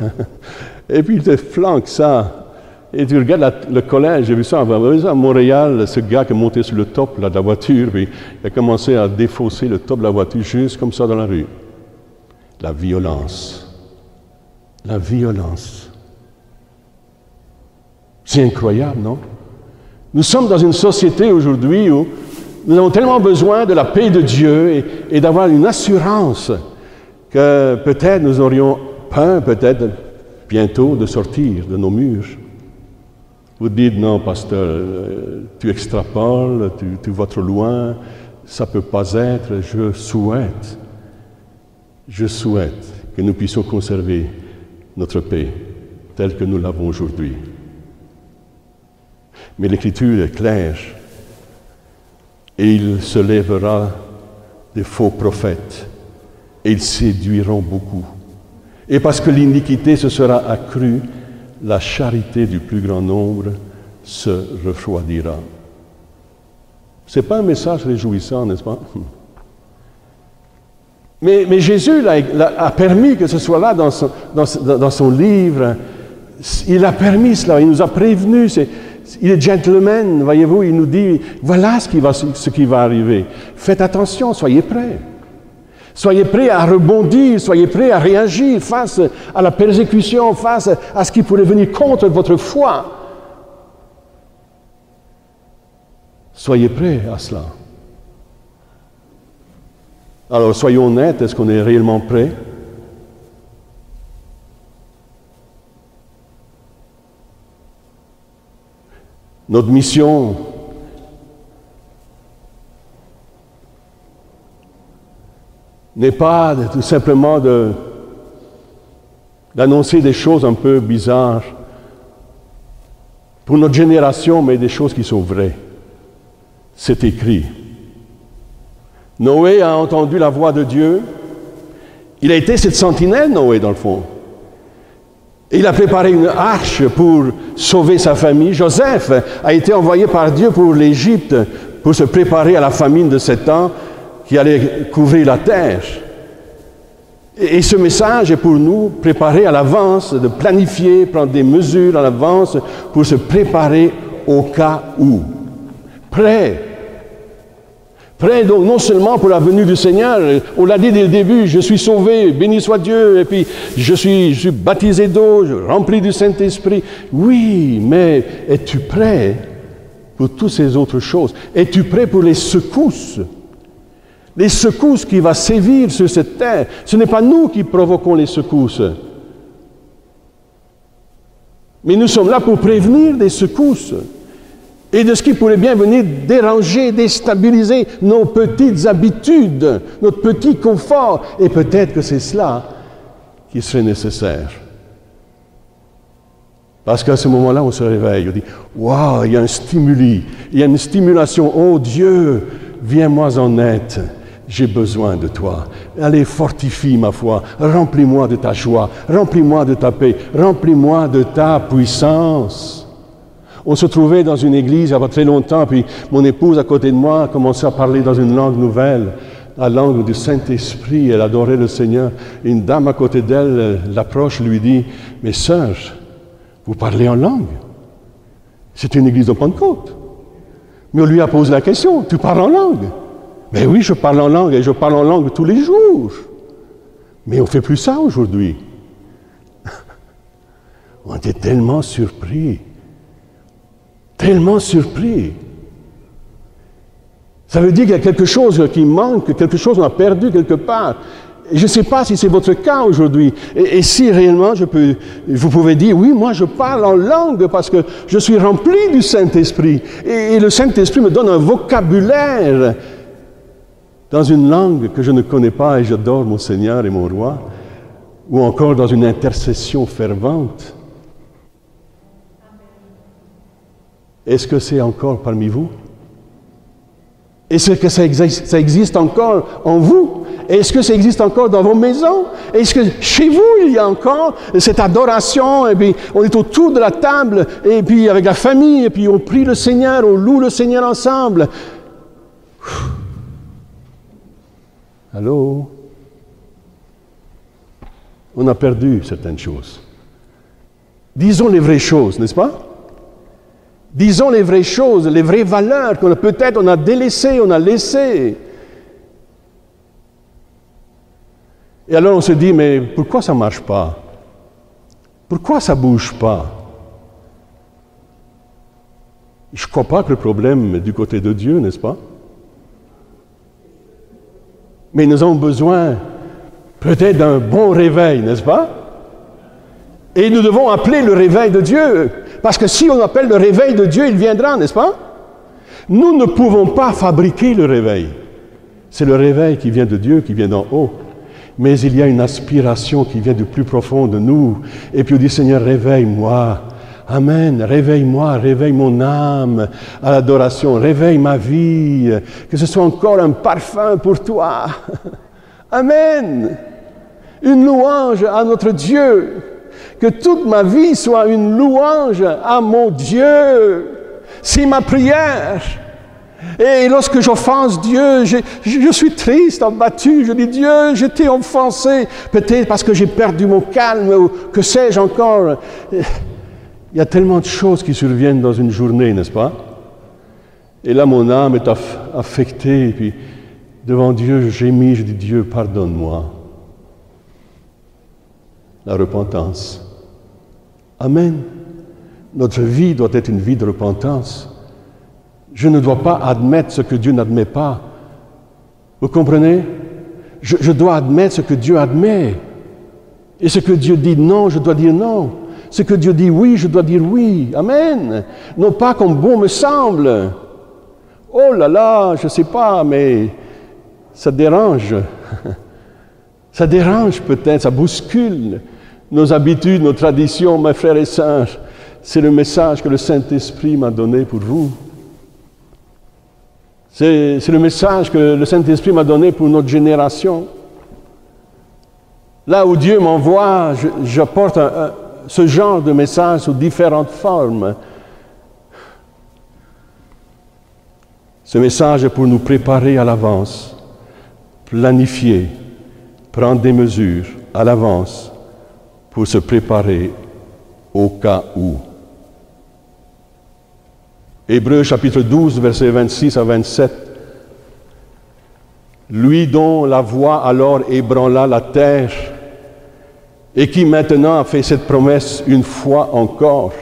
et puis il te flanque ça. Et tu regardes le collège, j'ai vu ça à Montréal, ce gars qui est monté sur le top de la voiture, puis il a commencé à défausser le top de la voiture juste comme ça dans la rue. La violence. La violence. C'est incroyable, non? Nous sommes dans une société aujourd'hui où nous avons tellement besoin de la paix de Dieu et d'avoir une assurance que peut-être nous aurions peur, peut-être bientôt, de sortir de nos murs. Vous dites, non, pasteur, tu extrapoles, tu vas trop loin, ça ne peut pas être. Je souhaite que nous puissions conserver notre paix telle que nous l'avons aujourd'hui. Mais l'Écriture est claire, et il se lèvera des faux prophètes, et ils séduiront beaucoup. Et parce que l'iniquité se sera accrue, la charité du plus grand nombre se refroidira. Ce n'est pas un message réjouissant, n'est-ce pas? Mais Jésus a permis que ce soit là dans son livre. Il a permis cela, il nous a prévenus. Il est gentleman, voyez-vous, il nous dit, voilà ce qui va arriver. Faites attention, soyez prêts. Soyez prêts à rebondir, soyez prêts à réagir face à la persécution, face à ce qui pourrait venir contre votre foi. Soyez prêts à cela. Alors, soyons honnêtes, est-ce qu'on est réellement prêts? Notre mission n'est pas tout simplement d'annoncer des choses un peu bizarres pour notre génération, mais des choses qui sont vraies. C'est écrit. Noé a entendu la voix de Dieu. Il a été cette sentinelle, Noé, dans le fond. Et il a préparé une arche pour sauver sa famille. Joseph a été envoyé par Dieu pour l'Égypte, pour se préparer à la famine de 7 ans qui allait couvrir la terre. Et ce message est pour nous préparer à l'avance, de planifier, prendre des mesures à l'avance pour se préparer au cas où. Prêt. Prêt donc non seulement pour la venue du Seigneur, on l'a dit dès le début, je suis sauvé, béni soit Dieu, et puis je suis baptisé d'eau, rempli du Saint-Esprit. Oui, mais es-tu prêt pour toutes ces autres choses? Es-tu prêt pour les secousses? Les secousses qui vont sévir sur cette terre. Ce n'est pas nous qui provoquons les secousses. Mais nous sommes là pour prévenir des secousses. Et de ce qui pourrait bien venir déranger, déstabiliser nos petites habitudes, notre petit confort. Et peut-être que c'est cela qui serait nécessaire. Parce qu'à ce moment-là, on se réveille, on dit « Waouh, il y a un stimuli, il y a une stimulation. Oh Dieu, viens-moi en aide. J'ai besoin de toi. Allez, fortifie ma foi. Remplis-moi de ta joie. Remplis-moi de ta paix. Remplis-moi de ta puissance. » On se trouvait dans une église il n'y a pas très longtemps, puis mon épouse à côté de moi a commencé à parler dans une langue nouvelle, la langue du Saint-Esprit. Elle adorait le Seigneur. Une dame à côté d'elle l'approche, lui dit « Mais sœur, vous parlez en langue? C'est une église de Pentecôte. » Mais on lui a posé la question « Tu parles en langue? » Mais oui, je parle en langue, et je parle en langue tous les jours. Mais on ne fait plus ça aujourd'hui. On était tellement surpris. Tellement surpris. Ça veut dire qu'il y a quelque chose qui manque, quelque chose qu'on a perdu quelque part. Et je ne sais pas si c'est votre cas aujourd'hui. Et si réellement vous pouvez dire, oui, moi je parle en langue parce que je suis rempli du Saint-Esprit. Et le Saint-Esprit me donne un vocabulaire dans une langue que je ne connais pas et j'adore mon Seigneur et mon Roi. Ou encore dans une intercession fervente. Est-ce que c'est encore parmi vous? Est-ce que ça existe encore en vous? Est-ce que ça existe encore dans vos maisons? Est-ce que chez vous, il y a encore cette adoration? Et puis, on est autour de la table, et puis avec la famille, et puis on prie le Seigneur, on loue le Seigneur ensemble. Allô? On a perdu certaines choses. Disons les vraies choses, n'est-ce pas? Disons les vraies choses, les vraies valeurs qu'on peut-être on a délaissées, on a laissées. Et alors on se dit, mais pourquoi ça ne marche pas? Pourquoi ça ne bouge pas? Je ne crois pas que le problème est du côté de Dieu, n'est-ce pas? Mais nous avons besoin peut-être d'un bon réveil, n'est-ce pas? Et nous devons appeler le réveil de Dieu. Parce que si on appelle le réveil de Dieu, il viendra, n'est-ce pas? Nous ne pouvons pas fabriquer le réveil. C'est le réveil qui vient de Dieu, qui vient d'en haut. Mais il y a une aspiration qui vient du plus profond de nous. Et puis on dit, Seigneur, réveille-moi. Amen. Réveille-moi, réveille mon âme à l'adoration. Réveille ma vie. Que ce soit encore un parfum pour toi. Amen. Une louange à notre Dieu. Que toute ma vie soit une louange à mon Dieu. C'est ma prière. Et lorsque j'offense Dieu, je suis triste, abattu. Je dis, Dieu, je t'ai offensé. Peut-être parce que j'ai perdu mon calme, ou que sais-je encore. Il y a tellement de choses qui surviennent dans une journée, n'est-ce pas? Et là, mon âme est affectée. Et puis, devant Dieu, je gémis, je dis, Dieu, pardonne-moi. La repentance. Amen. Notre vie doit être une vie de repentance. Je ne dois pas admettre ce que Dieu n'admet pas. Vous comprenez? Je dois admettre ce que Dieu admet. Et ce que Dieu dit non, je dois dire non. Ce que Dieu dit oui, je dois dire oui. Amen. Non pas comme bon me semble. Oh là là, je ne sais pas, mais ça dérange. Ça dérange peut-être, ça bouscule nos habitudes, nos traditions, mes frères et sœurs. C'est le message que le Saint-Esprit m'a donné pour vous. C'est le message que le Saint-Esprit m'a donné pour notre génération. Là où Dieu m'envoie, j'apporte ce genre de message sous différentes formes. Ce message est pour nous préparer à l'avance, planifier, prendre des mesures à l'avance pour se préparer au cas où. Hébreux chapitre 12, versets 26 à 27. Lui dont la voix alors ébranla la terre, et qui maintenant a fait cette promesse une fois encore,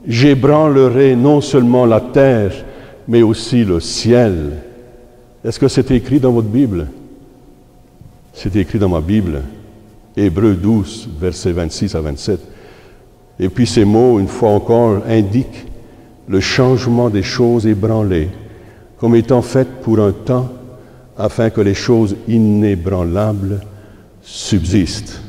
j'ébranlerai non seulement la terre, mais aussi le ciel. Est-ce que c'est écrit dans votre Bible? C'est écrit dans ma Bible. Hébreux 12, versets 26 à 27. Et puis ces mots, une fois encore, indiquent le changement des choses ébranlées, comme étant faites pour un temps, afin que les choses inébranlables subsistent.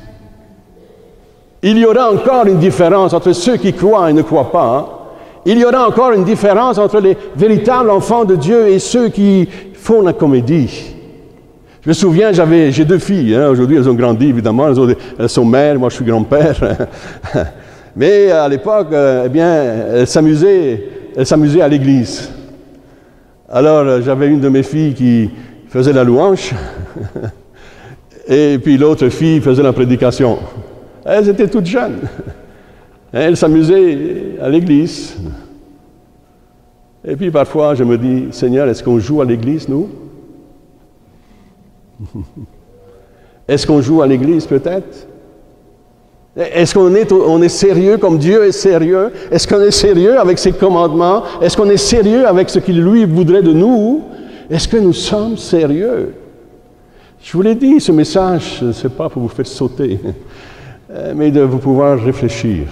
Il y aura encore une différence entre ceux qui croient et ne croient pas. Il y aura encore une différence entre les véritables enfants de Dieu et ceux qui font la comédie. Je me souviens, j'ai 2 filles. Aujourd'hui, elles ont grandi, évidemment. Elles sont mères, moi je suis grand-père. Mais à l'époque, elles s'amusaient à l'église. Alors, j'avais une de mes filles qui faisait la louange, et puis l'autre fille faisait la prédication. Elles étaient toutes jeunes. Elles s'amusaient à l'église. Et puis parfois, je me dis, Seigneur, est-ce qu'on joue à l'église, nous? Est-ce qu'on joue à l'église, peut-être? Est-ce qu'on est sérieux comme Dieu est sérieux? Est-ce qu'on est sérieux avec ses commandements? Est-ce qu'on est sérieux avec ce qu'il lui voudrait de nous? Est-ce que nous sommes sérieux? Je vous l'ai dit, ce message, ce n'est pas pour vous faire sauter, mais de vous pouvoir réfléchir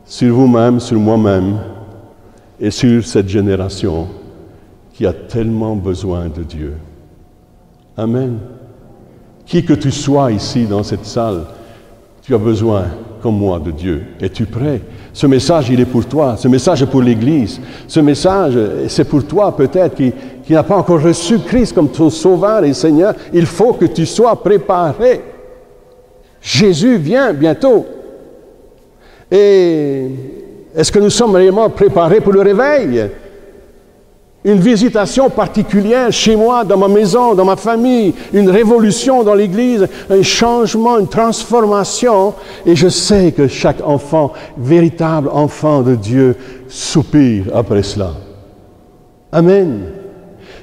sur vous-même, sur moi-même et sur cette génération qui a tellement besoin de Dieu. Amen. Qui que tu sois ici dans cette salle, tu as besoin, comme moi, de Dieu. Es-tu prêt? Ce message, il est pour toi. Ce message est pour l'Église. Ce message, c'est pour toi, peut-être, qui n'a pas encore reçu Christ comme ton Sauveur et Seigneur. Il faut que tu sois préparé. Jésus vient bientôt. Et est-ce que nous sommes réellement préparés pour le réveil? Une visitation particulière chez moi, dans ma maison, dans ma famille, une révolution dans l'Église, un changement, une transformation. Et je sais que chaque enfant, véritable enfant de Dieu, soupire après cela. Amen.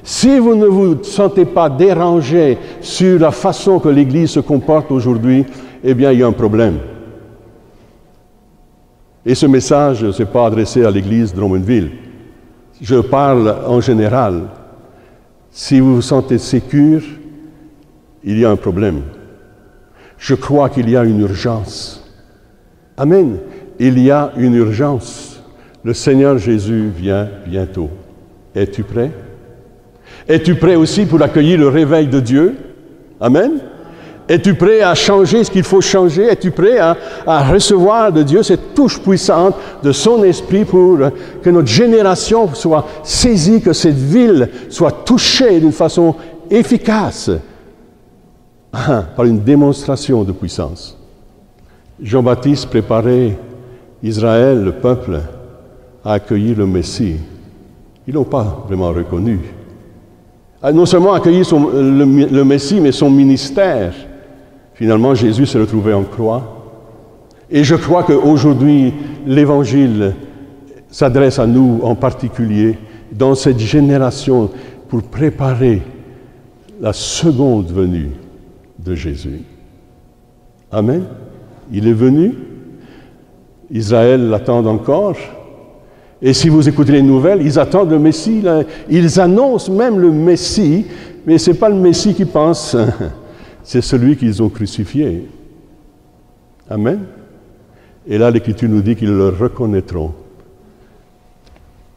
Si vous ne vous sentez pas dérangé sur la façon que l'Église se comporte aujourd'hui, eh bien, il y a un problème. Et ce message ne s'est pas adressé à l'Église de Drummondville. Je parle en général. Si vous vous sentez sécure, il y a un problème. Je crois qu'il y a une urgence. Amen. il y a une urgence. Le Seigneur Jésus vient bientôt. Es-tu prêt? Es-tu prêt aussi pour accueillir le réveil de Dieu? Amen. Es-tu prêt à changer ce qu'il faut changer? Es-tu prêt à recevoir de Dieu cette touche puissante de son esprit pour que notre génération soit saisie, que cette ville soit touchée d'une façon efficace par une démonstration de puissance? Jean-Baptiste préparait Israël, le peuple, à accueillir le Messie. Ils ne l'ont pas vraiment reconnu. Non seulement accueillir le Messie, mais son ministère. Finalement, Jésus s'est retrouvé en croix. Et je crois qu'aujourd'hui, l'Évangile s'adresse à nous en particulier, dans cette génération, pour préparer la seconde venue de Jésus. Amen. Il est venu. Israël l'attend encore. Et si vous écoutez les nouvelles, ils attendent le Messie. Là. Ils annoncent même le Messie, mais ce n'est pas le Messie qu'ils pensent. C'est celui qu'ils ont crucifié. Amen. Et là, l'Écriture nous dit qu'ils le reconnaîtront.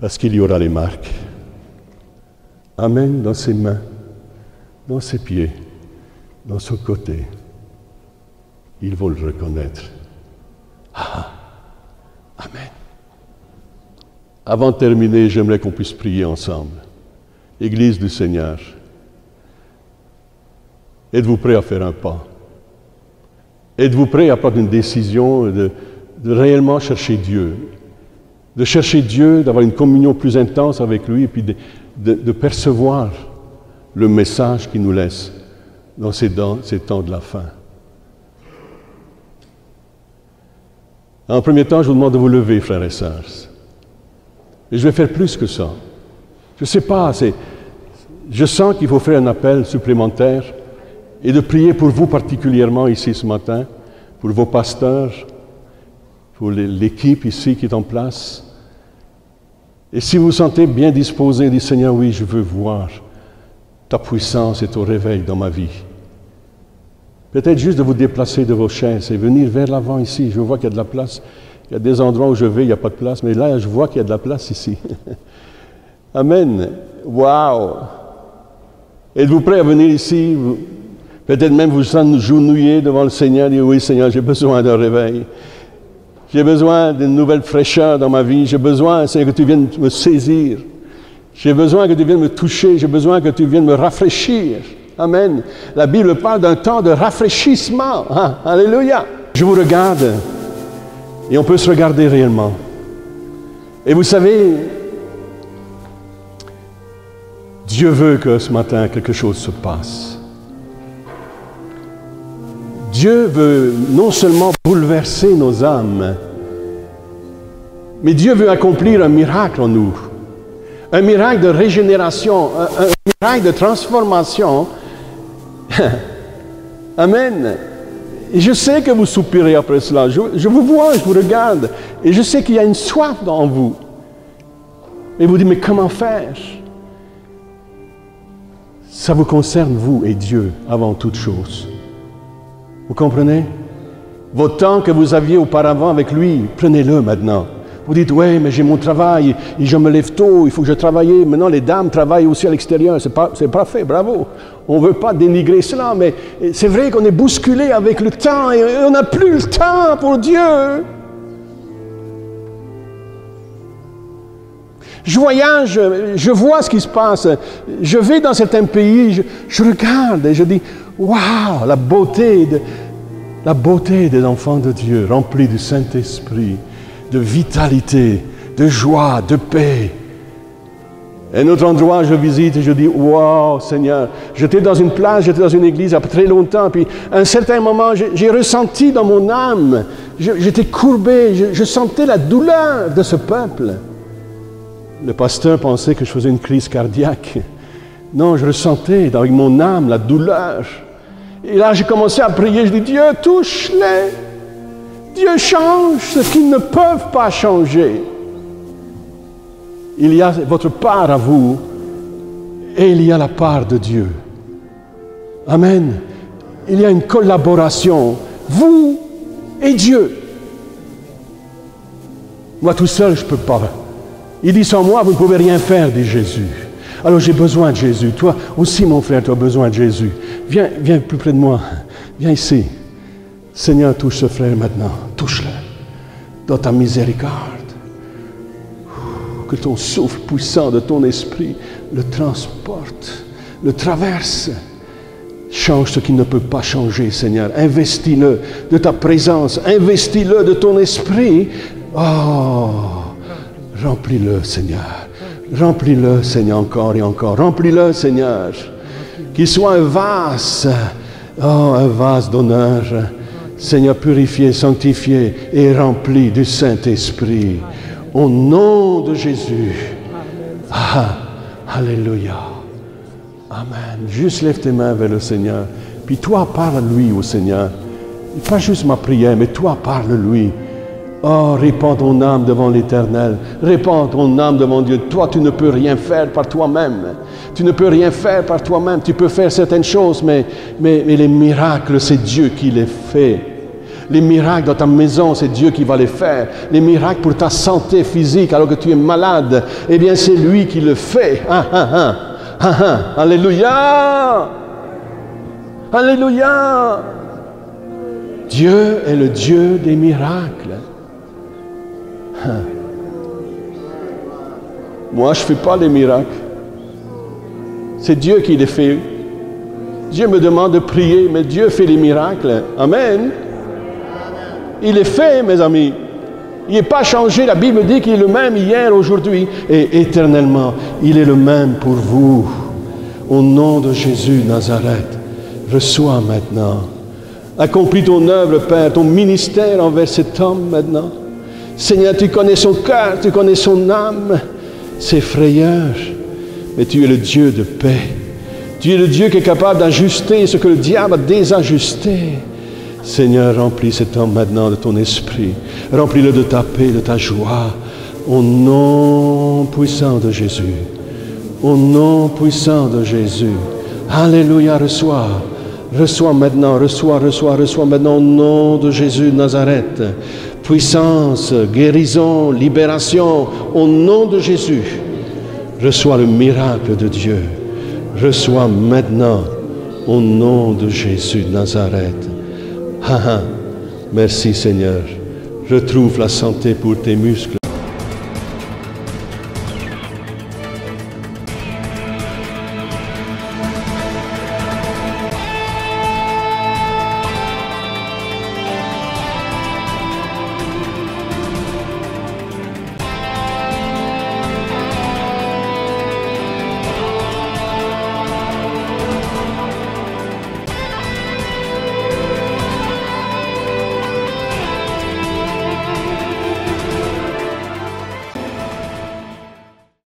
Parce qu'il y aura les marques. Amen, dans ses mains, dans ses pieds, dans son côté. Ils vont le reconnaître. Ah, amen. Avant de terminer, j'aimerais qu'on puisse prier ensemble. Église du Seigneur, êtes-vous prêts à faire un pas? Êtes-vous prêts à prendre une décision de réellement chercher Dieu? De chercher Dieu, d'avoir une communion plus intense avec lui, et puis de percevoir le message qu'il nous laisse dans ces temps de la fin. En premier temps, je vous demande de vous lever, frères et sœurs. Et je vais faire plus que ça. Je ne sais pas, je sens qu'il faut faire un appel supplémentaire et de prier pour vous particulièrement ici ce matin, pour vos pasteurs, pour l'équipe ici qui est en place. Et si vous vous sentez bien disposé, dites Seigneur, oui, je veux voir ta puissance et ton réveil dans ma vie. Peut-être juste de vous déplacer de vos chaises et venir vers l'avant ici. Je vois qu'il y a de la place. Il y a des endroits où je vais, il n'y a pas de place, mais là, je vois qu'il y a de la place ici. Amen. Wow! Êtes-vous prêts à venir ici? Peut-être même vous agenouiller devant le Seigneur et dire, oui, Seigneur, j'ai besoin d'un réveil. J'ai besoin d'une nouvelle fraîcheur dans ma vie. J'ai besoin, Seigneur, que tu viennes me saisir. J'ai besoin que tu viennes me toucher. J'ai besoin que tu viennes me rafraîchir. Amen. La Bible parle d'un temps de rafraîchissement. Hein? Alléluia. Je vous regarde. Et on peut se regarder réellement. Et vous savez, Dieu veut que ce matin, quelque chose se passe. Dieu veut non seulement bouleverser nos âmes, mais Dieu veut accomplir un miracle en nous. Un miracle de régénération, un miracle de transformation. Amen. Et je sais que vous soupirez après cela. Je vous vois, je vous regarde. Et je sais qu'il y a une soif dans vous. Et vous dites, mais comment faire? Ça vous concerne, vous et Dieu, avant toute chose. Vous comprenez? Votre temps que vous aviez auparavant avec lui, prenez-le maintenant. Vous dites, oui, mais j'ai mon travail, et je me lève tôt, il faut que je travaille. Maintenant, les dames travaillent aussi à l'extérieur. C'est parfait, bravo. On ne veut pas dénigrer cela, mais c'est vrai qu'on est bousculé avec le temps, et on n'a plus le temps pour Dieu. Je voyage, je vois ce qui se passe. Je vais dans certains pays, je regarde et je dis, waouh, la beauté des enfants de Dieu, remplis du Saint-Esprit, de vitalité, de joie, de paix. Et un autre endroit, je visite et je dis, wow, Seigneur, j'étais dans une place, j'étais dans une église il y a très longtemps, puis à un certain moment, j'ai ressenti dans mon âme, j'étais courbé, je sentais la douleur de ce peuple. Le pasteur pensait que je faisais une crise cardiaque. Non, je ressentais dans mon âme la douleur. Et là, j'ai commencé à prier, je dis, Dieu, touche-les. Dieu change ce qu'ils ne peuvent pas changer. Il y a votre part à vous et il y a la part de Dieu. Amen. Il y a une collaboration, vous et Dieu. Moi tout seul, je ne peux pas. Il dit, sans moi, vous ne pouvez rien faire, dit Jésus. Alors j'ai besoin de Jésus. Toi aussi, mon frère, tu as besoin de Jésus. Viens plus près de moi. Viens ici. Seigneur, touche ce frère maintenant. Touche-le. Dans ta miséricorde. Que ton souffle puissant de ton esprit le transporte, le traverse. Change ce qui ne peut pas changer, Seigneur. Investis-le de ta présence. Investis-le de ton esprit. Oh, remplis-le, Seigneur. Remplis-le, Seigneur, encore et encore. Remplis-le, Seigneur. Qu'il soit un vase. Oh, un vase d'honneur. Seigneur, purifié, sanctifié et rempli du Saint-Esprit. Au nom de Jésus. Ah, alléluia. Amen. Juste lève tes mains vers le Seigneur. Puis toi, parle-lui au Seigneur. Pas juste ma prière, mais toi, parle-lui. Oh, répands ton âme devant l'Éternel. Répands ton âme devant Dieu. Toi, tu ne peux rien faire par toi-même. Tu ne peux rien faire par toi-même. Tu peux faire certaines choses, mais les miracles, c'est Dieu qui les fait. Les miracles dans ta maison, c'est Dieu qui va les faire. Les miracles pour ta santé physique, alors que tu es malade, eh bien, c'est lui qui le fait. Alléluia! Alléluia! Dieu est le Dieu des miracles. Moi, je ne fais pas les miracles. C'est Dieu qui les fait. Dieu me demande de prier, mais Dieu fait les miracles. Amen. Il les fait, mes amis. Il n'est pas changé. La Bible dit qu'il est le même hier, aujourd'hui et éternellement. Il est le même pour vous. Au nom de Jésus, Nazareth, reçois maintenant. Accomplis ton œuvre, Père, ton ministère envers cet homme maintenant. Seigneur, tu connais son cœur, tu connais son âme, ses frayeurs. Mais tu es le Dieu de paix. Tu es le Dieu qui est capable d'ajuster ce que le diable a désajusté. Seigneur, remplis cet homme maintenant de ton esprit. Remplis-le de ta paix, de ta joie. Au nom puissant de Jésus. Au nom puissant de Jésus. Alléluia, reçois. Reçois maintenant, reçois maintenant au nom de Jésus de Nazareth. Puissance, guérison, libération, au nom de Jésus. Reçois le miracle de Dieu. Reçois maintenant au nom de Jésus de Nazareth. Merci Seigneur. Retrouve la santé pour tes muscles.